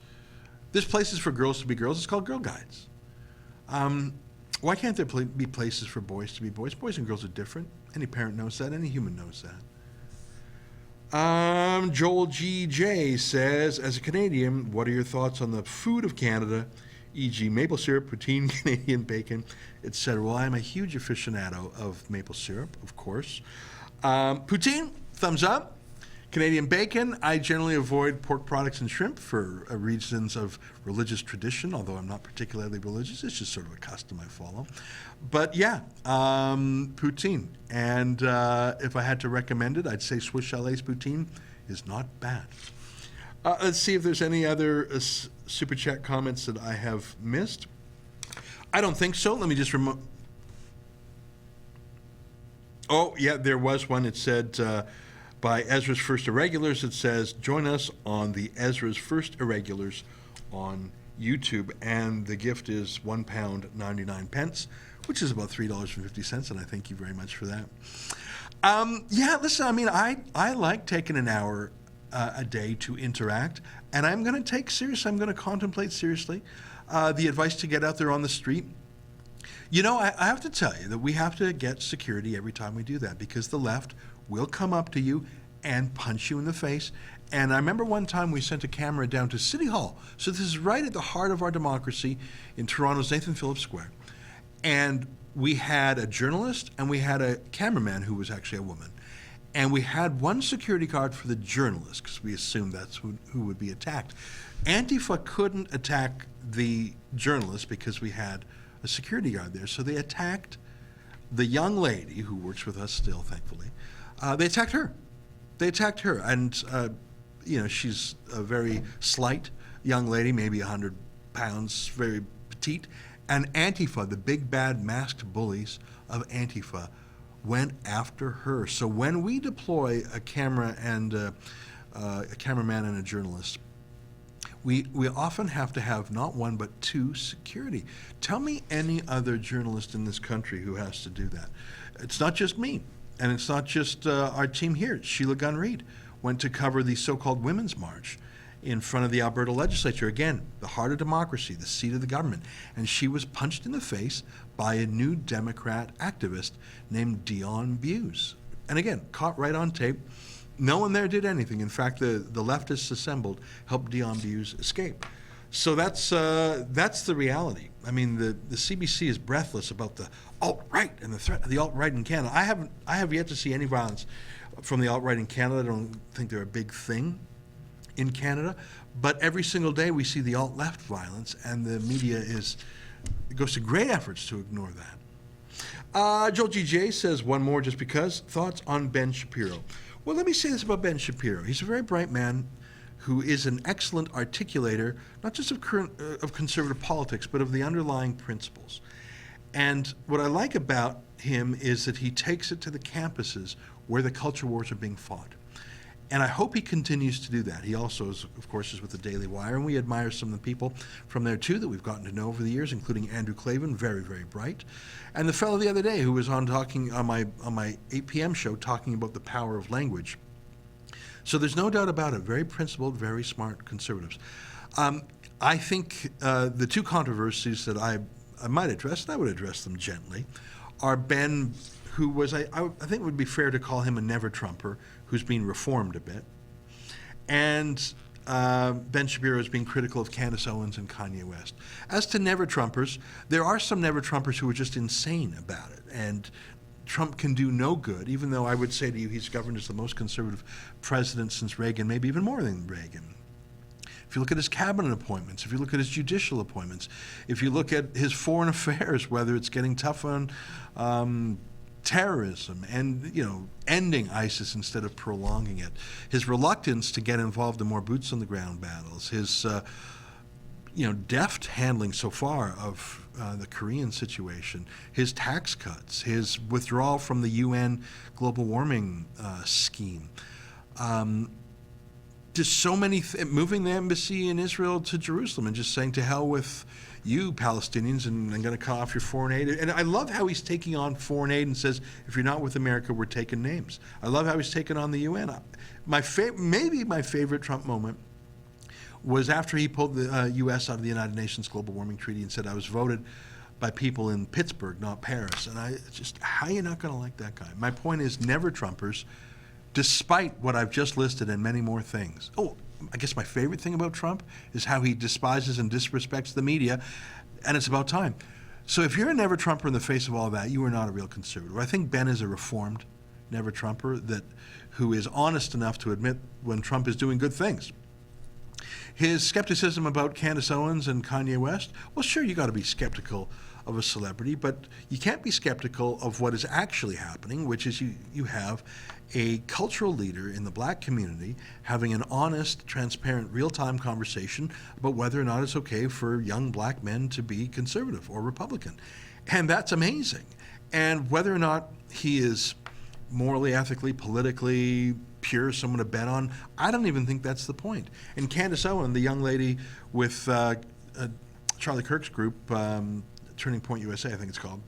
There's places for girls to be girls. It's called Girl Guides. Why can't there be places for boys to be boys? Boys and girls are different. Any parent knows that. Any human knows that. Joel G.J. says, as a Canadian, what are your thoughts on the food of Canada, e.g. maple syrup, poutine, Canadian bacon, etc.? Well, I'm a huge aficionado of maple syrup, of course. Poutine, thumbs up. Canadian bacon, I generally avoid pork products and shrimp for reasons of religious tradition, although I'm not particularly religious. It's just sort of a custom I follow. But yeah, poutine. And if I had to recommend it, I'd say Swiss Chalet's poutine is not bad. Let's see if there's any other Super Chat comments that I have missed. I don't think so. Let me just Oh, yeah, there was one. It said... by Ezra's First Irregulars. It says, join us on the Ezra's First Irregulars on YouTube. And the gift is £1.99, which is about $3.50, and I thank you very much for that. Yeah, listen, I mean, I like taking an hour a day to interact, and I'm going to contemplate seriously the advice to get out there on the street. You know, I have to tell you that we have to get security every time we do that, because the left will come up to you and punch you in the face. And I remember one time we sent a camera down to City Hall. So this is right at the heart of our democracy in Toronto's Nathan Phillips Square. And we had a journalist and we had a cameraman who was actually a woman. And we had one security guard for the journalist, because we assumed that's who would be attacked. Antifa couldn't attack the journalist because we had a security guard there. So they attacked the young lady who works with us still, thankfully. They attacked her. And, you know, she's a very slight young lady, maybe 100 pounds, very petite. And Antifa, the big bad masked bullies of Antifa, went after her. So when we deploy a camera and a cameraman and a journalist, we often have to have not one but two security. Tell me any other journalist in this country who has to do that. It's not just me, and it's not just our team here. Sheila Gunn-Reid went to cover the so-called Women's March in front of the Alberta legislature. Again, the heart of democracy, the seat of the government. And she was punched in the face by a new Democrat activist named Dion Buse. And again, caught right on tape. No one there did anything. In fact, the leftists assembled helped Dion Buse escape. So that's the reality. I mean, the CBC is breathless about the alt-right and the threat of the alt-right in Canada. I have yet to see any violence from the alt-right in Canada. I don't think they're a big thing in Canada, but every single day we see the alt-left violence, and the media goes to great efforts to ignore that. Joel GJ says, one more just because. Thoughts on Ben Shapiro? Well, let me say this about Ben Shapiro. He's a very bright man who is an excellent articulator, not just of conservative politics, but of the underlying principles. And what I like about him is that he takes it to the campuses where the culture wars are being fought. And I hope he continues to do that. He also, of course, is with the Daily Wire, and we admire some of the people from there, too, that we've gotten to know over the years, including Andrew Clavin, very, very bright. And the fellow the other day who was on my 8 p.m. show talking about the power of language. So there's no doubt about it. Very principled, very smart conservatives. I think the two controversies that I might address, and I would address them gently, are Ben, who was, I think it would be fair to call him a never-Trumper, who's been reformed a bit, and Ben Shapiro is being critical of Candace Owens and Kanye West. As to never-Trumpers, there are some never-Trumpers who are just insane about it, and Trump can do no good, even though I would say to you he's governed as the most conservative president since Reagan, maybe even more than Reagan. If you look at his cabinet appointments, if you look at his judicial appointments, if you look at his foreign affairs, whether it's getting tough on terrorism and, you know, ending ISIS instead of prolonging it, his reluctance to get involved in more boots on the ground battles, his deft handling so far of the Korean situation, his tax cuts, his withdrawal from the UN global warming scheme, just so many moving the embassy in Israel to Jerusalem and just saying to hell with you Palestinians, and I'm going to cut off your foreign aid. And I love how he's taking on foreign aid and says, if you're not with America, we're taking names. I love how he's taken on the UN. Maybe my favorite Trump moment was after he pulled the U.S. out of the United Nations Global Warming Treaty and said, I was voted by people in Pittsburgh, not Paris. And how are you not going to like that guy? My point is, never Trumpers, despite what I've just listed and many more things. Oh, I guess my favorite thing about Trump is how he despises and disrespects the media, and it's about time. So if you're a never-Trumper in the face of all that, you are not a real conservative. I think Ben is a reformed never-Trumper who is honest enough to admit when Trump is doing good things. His skepticism about Candace Owens and Kanye West, well, sure, you got to be skeptical of a celebrity, but you can't be skeptical of what is actually happening, which is you have a cultural leader in the black community having an honest, transparent, real-time conversation about whether or not it's okay for young black men to be conservative or Republican. And that's amazing. And whether or not he is morally, ethically, politically, pure, someone to bet on. I don't even think that's the point. And Candace Owen, the young lady with Charlie Kirk's group, Turning Point USA, I think it's called,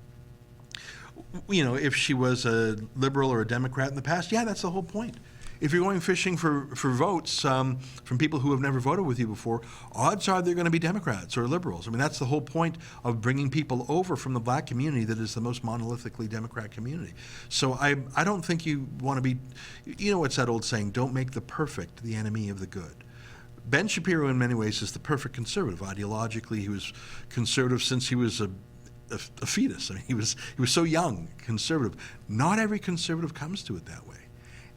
you know, if she was a liberal or a Democrat in the past, yeah, that's the whole point. If you're going fishing for votes from people who have never voted with you before, odds are they're going to be Democrats or liberals. I mean, that's the whole point of bringing people over from the black community that is the most monolithically Democrat community. So I don't think you want to be, you know, what's that old saying, don't make the perfect the enemy of the good. Ben Shapiro in many ways is the perfect conservative. Ideologically, he was conservative since he was a fetus. I mean, he was so young, conservative. Not every conservative comes to it that way.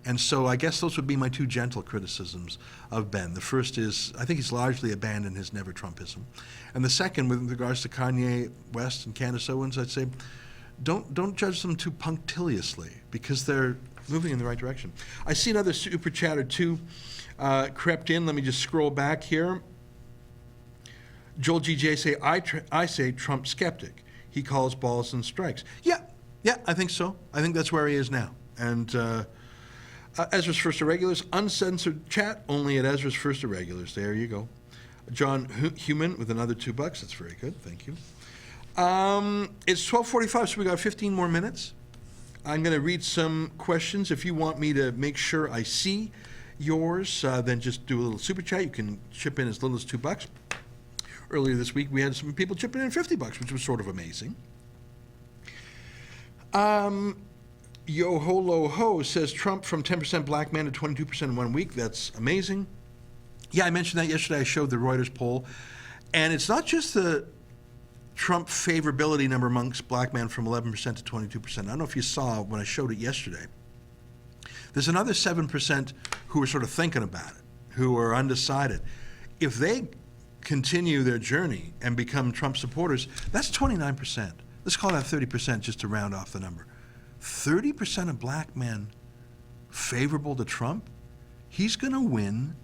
And so I guess those would be my two gentle criticisms of Ben. The first is, I think he's largely abandoned his never Trumpism. And the second, with regards to Kanye West and Candace Owens, I'd say, don't judge them too punctiliously, because they're moving in the right direction. I see another super chat or two crept in. Let me just scroll back here. Joel GJ say, I say Trump skeptic. He calls balls and strikes. Yeah, I think so. I think that's where he is now. And Ezra's First Irregulars, uncensored chat, only at Ezra's First Irregulars. There you go. John Human with another $2. That's very good. Thank you. It's 12:45, so we got 15 more minutes. I'm going to read some questions. If you want me to make sure I see yours, then just do a little super chat. You can chip in as little as $2. Earlier this week, we had some people chipping in $50, which was sort of amazing. Yo Ho Lo Ho says Trump from 10% black man to 22% in 1 week. That's amazing. Yeah, I mentioned that yesterday. I showed the Reuters poll. And it's not just the Trump favorability number amongst black men from 11% to 22%. I don't know if you saw when I showed it yesterday. There's another 7% who are sort of thinking about it, who are undecided. If they continue their journey and become Trump supporters, that's 29%. Let's call that 30% just to round off the number. 30% of black men favorable to Trump, he's going to win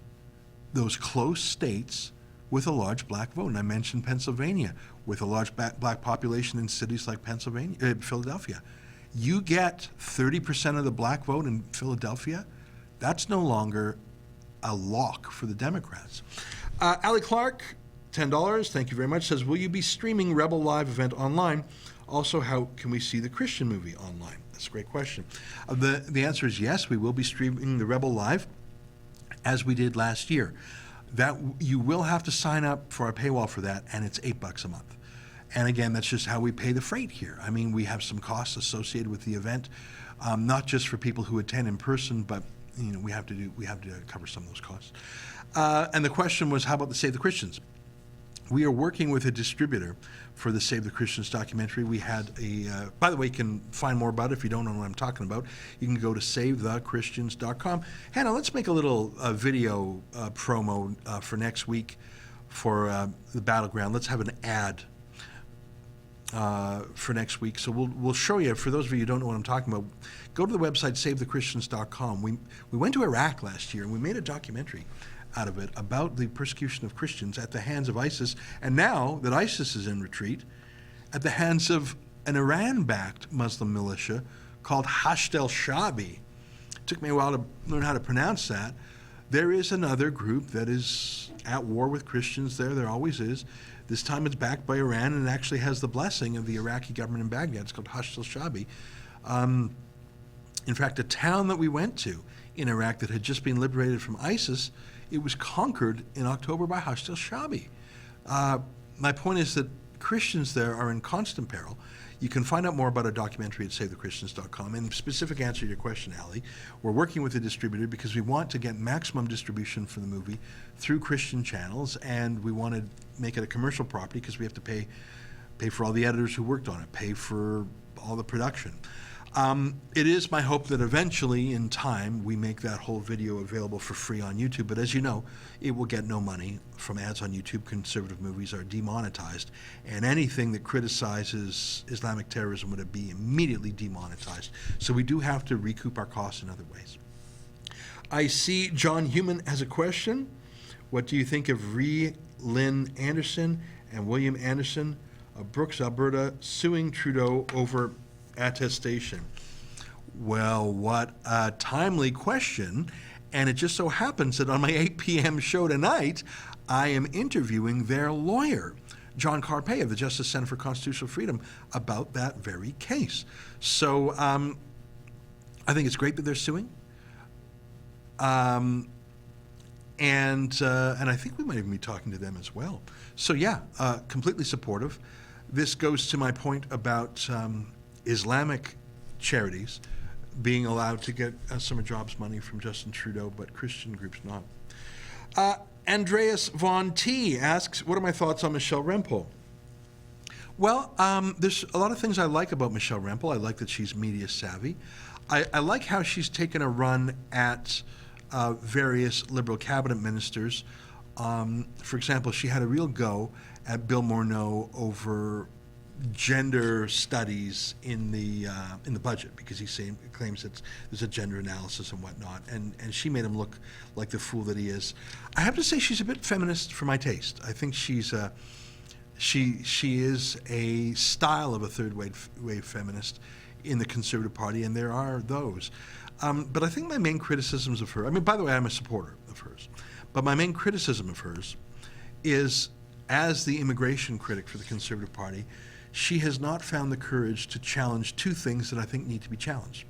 those close states with a large black vote. And I mentioned Pennsylvania, with a large black population in cities like Philadelphia. You get 30% of the black vote in Philadelphia, that's no longer a lock for the Democrats. Allie Clark, $10, thank you very much, says, will you be streaming Rebel Live event online? Also, how can we see the Christian movie online? That's a great question. The answer is yes, we will be streaming the Rebel Live, as we did last year. That you will have to sign up for a paywall for that, and it's $8 a month. And again, that's just how we pay the freight here. I mean, we have some costs associated with the event, not just for people who attend in person, but you know, we have to cover some of those costs. And the question was, how about the Save the Christians? We are working with a distributor for the Save the Christians documentary. We had by the way, you can find more about it if you don't know what I'm talking about. You can go to SaveTheChristians.com. Hannah, let's make a little video promo for next week for the Battleground. Let's have an ad for next week. So we'll show you, for those of you who don't know what I'm talking about, go to the website SaveTheChristians.com. We went to Iraq last year and we made a documentary out of it about the persecution of Christians at the hands of ISIS, and now that ISIS is in retreat, at the hands of an Iran-backed Muslim militia called Hashd al-Shabi. It took me a while to learn how to pronounce that. There is another group that is at war with Christians there. There always is. This time it's backed by Iran and it actually has the blessing of the Iraqi government in Baghdad. It's called Hashd al-Shabi. In fact, a town that we went to in Iraq that had just been liberated from ISIS, it was conquered in October by Hashd al-Shabi. My point is that Christians there are in constant peril. You can find out more about our documentary at SaveTheChristians.com. And specific answer to your question, Allie, we're working with a distributor because we want to get maximum distribution for the movie through Christian channels, and we want to make it a commercial property because we have to pay for all the editors who worked on it, pay for all the production. It is my hope that eventually, in time, we make that whole video available for free on YouTube. But as you know, it will get no money from ads on YouTube. Conservative movies are demonetized. And anything that criticizes Islamic terrorism would be immediately demonetized. So we do have to recoup our costs in other ways. I see John Human has a question. What do you think of Ree Lynn Anderson and William Anderson of Brooks, Alberta, suing Trudeau over attestation? Well, what a timely question. And it just so happens that on my 8 p.m. show tonight, I am interviewing their lawyer, John Carpay of the Justice Center for Constitutional Freedom, about that very case. So I think it's great that they're suing. And I think we might even be talking to them as well. So yeah, completely supportive. This goes to my point about Islamic charities being allowed to get summer jobs money from Justin Trudeau, but Christian groups not. Andreas Von T asks, what are my thoughts on Michelle Rempel? Well, there's a lot of things I like about Michelle Rempel. I like that she's media savvy. I like how she's taken a run at various Liberal cabinet ministers. For example, she had a real go at Bill Morneau over gender studies in the budget, because he claims that there's a gender analysis and whatnot, and she made him look like the fool that he is. I have to say she's a bit feminist for my taste. I think she's she is a style of a third wave feminist in the Conservative Party, and there are those. But I think my main criticisms of her, I mean, by the way, I'm a supporter of hers, but my main criticism of hers is, as the immigration critic for the Conservative Party, she has not found the courage to challenge two things that I think need to be challenged.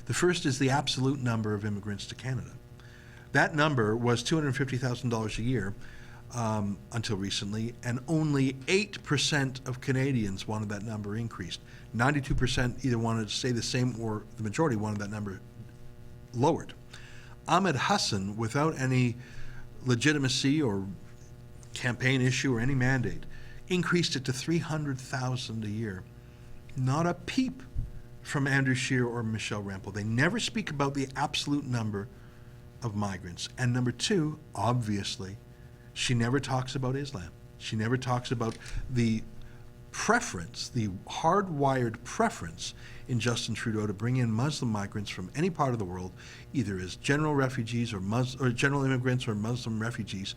The first is the absolute number of immigrants to Canada. That number was $250,000 a year until recently, and only 8% of Canadians wanted that number increased. 92% either wanted to stay the same, or the majority wanted that number lowered. Ahmed Hassan, without any legitimacy or campaign issue or any mandate, increased it to $300,000 a year. Not a peep from Andrew Scheer or Michelle Rempel. They never speak about the absolute number of migrants. And number two, obviously, she never talks about Islam. She never talks about the preference, the hardwired preference in Justin Trudeau to bring in Muslim migrants from any part of the world, either as general refugees or general immigrants or Muslim refugees.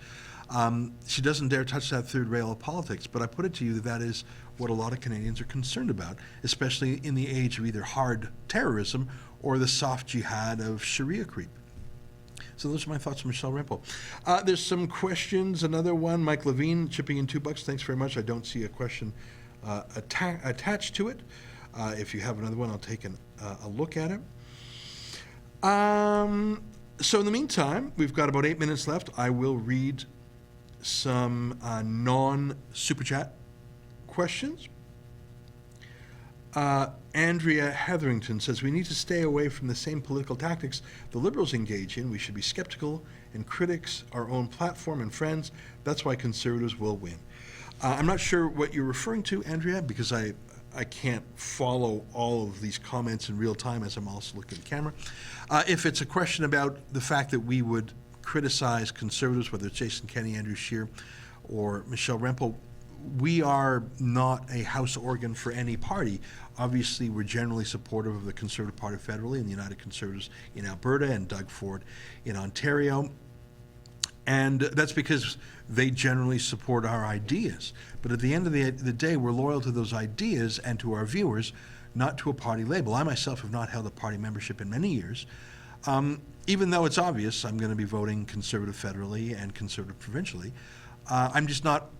She doesn't dare touch that third rail of politics, but I put it to you that that is what a lot of Canadians are concerned about, especially in the age of either hard terrorism or the soft jihad of Sharia creep. So those are my thoughts on Michelle Rempel. There's some questions. Another one, Mike Levine chipping in $2. Thanks very much. I don't see a question attached to it. If you have another one, I'll take a look at it. So in the meantime, we've got about 8 minutes left. I will read some non-Super Chat questions. Andrea Hetherington says, we need to stay away from the same political tactics the Liberals engage in. We should be skeptical and critics our own platform and friends. That's why Conservatives will win. I'm not sure what you're referring to, Andrea, because I can't follow all of these comments in real time as I'm also looking at the camera. If it's a question about the fact that we would criticize Conservatives, whether it's Jason Kenney, Andrew Scheer, or Michelle Rempel, we are not a house organ for any party. Obviously, we're generally supportive of the Conservative Party federally and the United Conservatives in Alberta and Doug Ford in Ontario. And that's because they generally support our ideas. But at the end of the day, we're loyal to those ideas and to our viewers, not to a party label. I myself have not held a party membership in many years. Even though it's obvious I'm going to be voting Conservative federally and Conservative provincially, I'm just not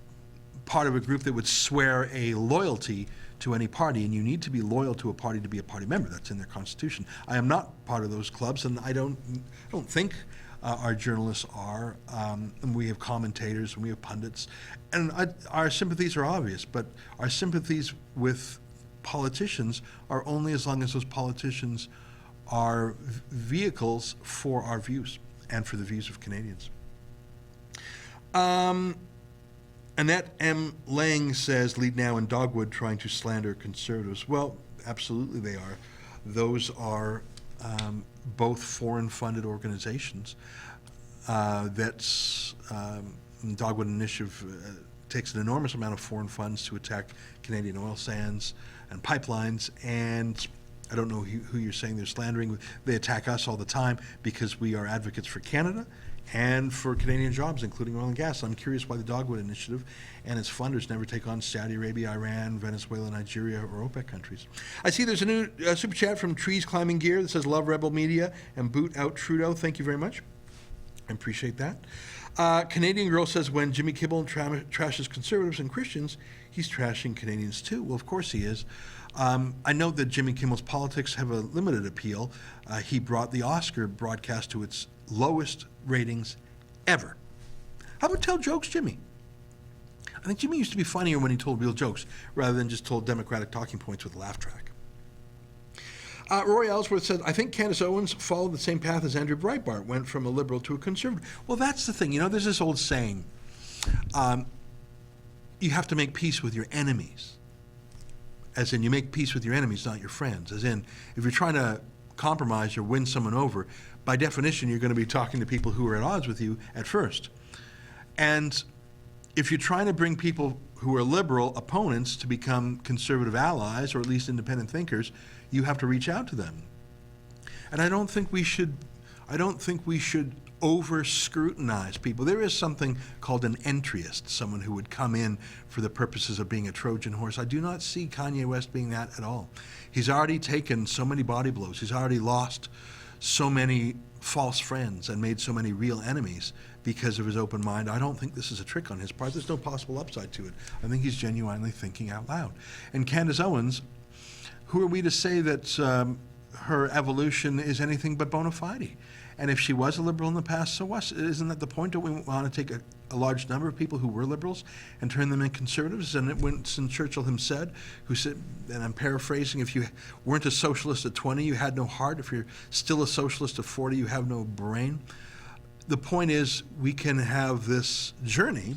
part of a group that would swear a loyalty to any party, and you need to be loyal to a party to be a party member. That's in their constitution. I am not part of those clubs, and I don't think our journalists are. And we have commentators and we have pundits, and our sympathies are obvious, but our sympathies with politicians are only as long as those politicians are vehicles for our views and for the views of Canadians. Annette M. Lang says, lead now in Dogwood trying to slander Conservatives. Well, absolutely they are. Those are both foreign-funded organizations. Dogwood Initiative takes an enormous amount of foreign funds to attack Canadian oil sands and pipelines, and I don't know who you're saying they're slandering. They attack us all the time because we are advocates for Canada and for Canadian jobs, including oil and gas. I'm curious why the Dogwood Initiative and its funders never take on Saudi Arabia, Iran, Venezuela, Nigeria, or OPEC countries. I see there's a new super chat from Trees Climbing Gear that says, love Rebel Media and boot out Trudeau. Thank you very much. I appreciate that. Canadian Girl says, when Jimmy Kimmel trashes conservatives and Christians, he's trashing Canadians too. Well, of course he is. I know that Jimmy Kimmel's politics have a limited appeal. He brought the Oscar broadcast to its lowest ratings ever. How about tell jokes, Jimmy? I think Jimmy used to be funnier when he told real jokes rather than just told Democratic talking points with a laugh track. Roy Ellsworth said, I think Candace Owens followed the same path as Andrew Breitbart, went from a liberal to a conservative. Well, that's the thing. You know, there's this old saying, you have to make peace with your enemies. As in, you make peace with your enemies, not your friends. As in, if you're trying to compromise or win someone over, by definition, you're going to be talking to people who are at odds with you at first. And if you're trying to bring people who are liberal opponents to become conservative allies, or at least independent thinkers, you have to reach out to them. And I don't think we should over scrutinize people. There is something called an entryist, someone who would come in for the purposes of being a Trojan horse. I do not see Kanye West being that at all. He's already taken so many body blows. He's already lost so many false friends and made so many real enemies because of his open mind. I don't think this is a trick on his part. There's no possible upside to it. I think he's genuinely thinking out loud. And Candace Owens, who are we to say that her evolution is anything but bona fide? And if she was a liberal in the past, so what? Isn't that the point? Don't we want to take a large number of people who were liberals and turn them into conservatives? And Winston Churchill himself, who said, and I'm paraphrasing, if you weren't a socialist at 20, you had no heart. If you're still a socialist at 40, you have no brain. The point is, we can have this journey,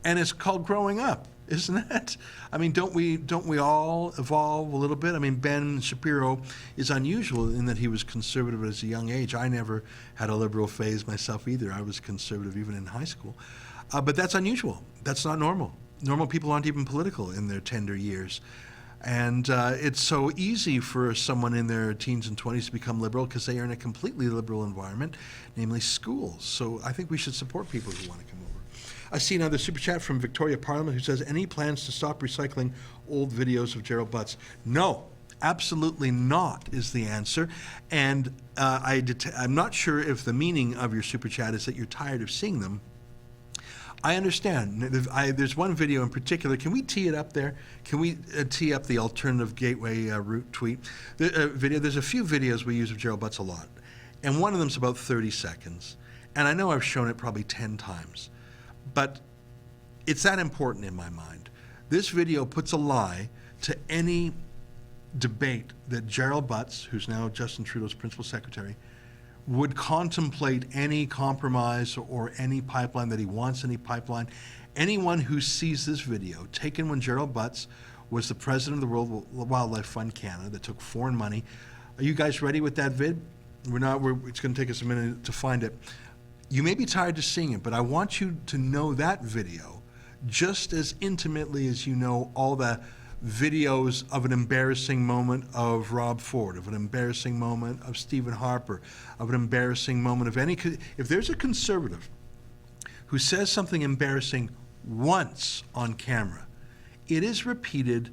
and it's called growing up, isn't it? I mean, don't we all evolve a little bit? I mean, Ben Shapiro is unusual in that he was conservative at a young age. I never had a liberal phase myself either. I was conservative even in high school. But that's unusual. That's not normal. Normal people aren't even political in their tender years. And it's so easy for someone in their teens and 20s to become liberal because they are in a completely liberal environment, namely schools. So I think we should support people who want to come over. I see another super chat from Victoria Parliament who says, any plans to stop recycling old videos of Gerald Butts? No, absolutely not is the answer. And I'm not sure if the meaning of your super chat is that you're tired of seeing them. I understand. There's one video in particular. Can we tee it up there? Can we tee up the alternative gateway route tweet video? There's a few videos we use of Gerald Butts a lot. And one of them's about 30 seconds. And I know I've shown it probably 10 times. But it's that important in my mind. This video puts a lie to any debate that Gerald Butts, who's now Justin Trudeau's principal secretary, would contemplate any compromise or any pipeline, that he wants any pipeline. Anyone who sees this video, taken when Gerald Butts was the president of the World Wildlife Fund Canada, that took foreign money. Are you guys ready with that vid? It's going to take us a minute to find it. You may be tired of seeing it, but I want you to know that video just as intimately as you know all the videos of an embarrassing moment of Rob Ford, of an embarrassing moment of Stephen Harper, of an embarrassing moment of any. If there's a conservative who says something embarrassing once on camera, it is repeated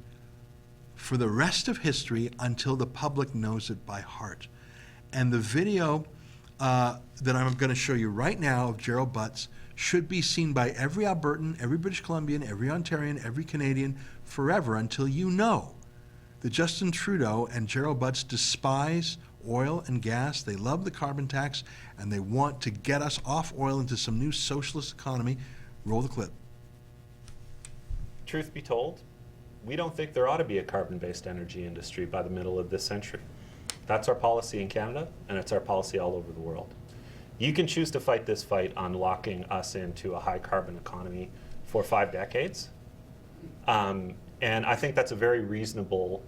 for the rest of history until the public knows it by heart. And the video that I'm going to show you right now of Gerald Butts should be seen by every Albertan, every British Columbian, every Ontarian, every Canadian forever until you know that Justin Trudeau and Gerald Butts despise oil and gas. They love the carbon tax, and they want to get us off oil into some new socialist economy. Roll the clip. Truth be told, we don't think there ought to be a carbon-based energy industry by the middle of this century. That's our policy in Canada, and it's our policy all over the world. You can choose to fight this fight on locking us into a high carbon economy for 5 decades. And I think that's a very reasonable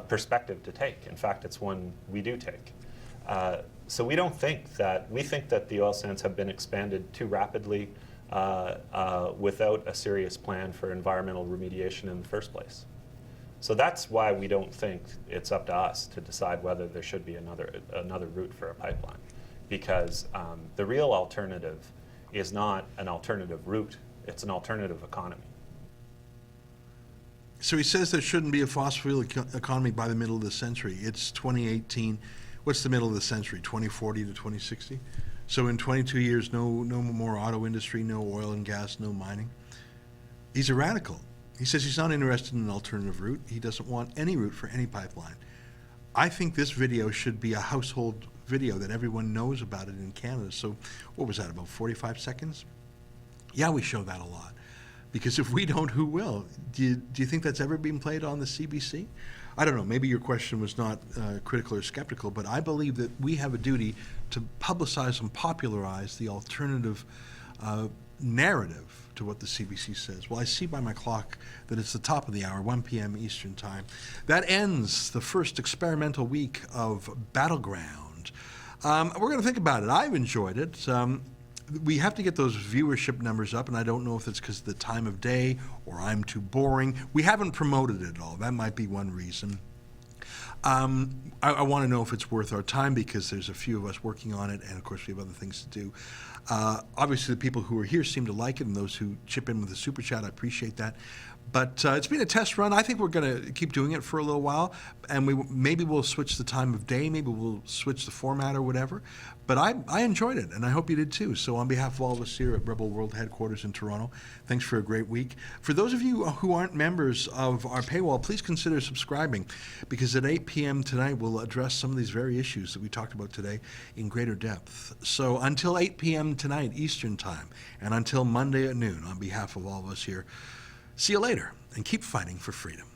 perspective to take. In fact, it's one we do take. So we think that the oil sands have been expanded too rapidly without a serious plan for environmental remediation in the first place. So that's why we don't think it's up to us to decide whether there should be another route for a pipeline, because the real alternative is not an alternative route, it's an alternative economy. So he says there shouldn't be a fossil fuel economy by the middle of the century. It's 2018. What's the middle of the century? 2040 to 2060? So in 22 years, no more auto industry, no oil and gas, no mining. He's a radical. He says he's not interested in an alternative route. He doesn't want any route for any pipeline. I think this video should be a household video that everyone knows about it in Canada. So what was that, about 45 seconds? Yeah, we show that a lot. Because if we don't, who will? Do you think that's ever been played on the CBC? I don't know. Maybe your question was not critical or skeptical, but I believe that we have a duty to publicize and popularize the alternative narrative to what the CBC says. Well, I see by my clock that it's the top of the hour, 1 p.m. Eastern Time. That ends the first experimental week of Battleground. We're going to think about it. I've enjoyed it. We have to get those viewership numbers up, and I don't know if it's because of the time of day or I'm too boring. We haven't promoted it at all. That might be one reason. I want to know if it's worth our time, because there's a few of us working on it, and of course we have other things to do. Obviously the people who are here seem to like it, and those who chip in with the super chat, I appreciate that. But it's been a test run. I think we're going to keep doing it for a little while, and maybe we'll switch the time of day, maybe we'll switch the format or whatever. But I enjoyed it, and I hope you did too. So on behalf of all of us here at Rebel World Headquarters in Toronto, thanks for a great week. For those of you who aren't members of our paywall, please consider subscribing, because at 8 p.m. tonight we'll address some of these very issues that we talked about today in greater depth. So until 8 p.m. tonight Eastern Time, and until Monday at noon, on behalf of all of us here, see you later, and keep fighting for freedom.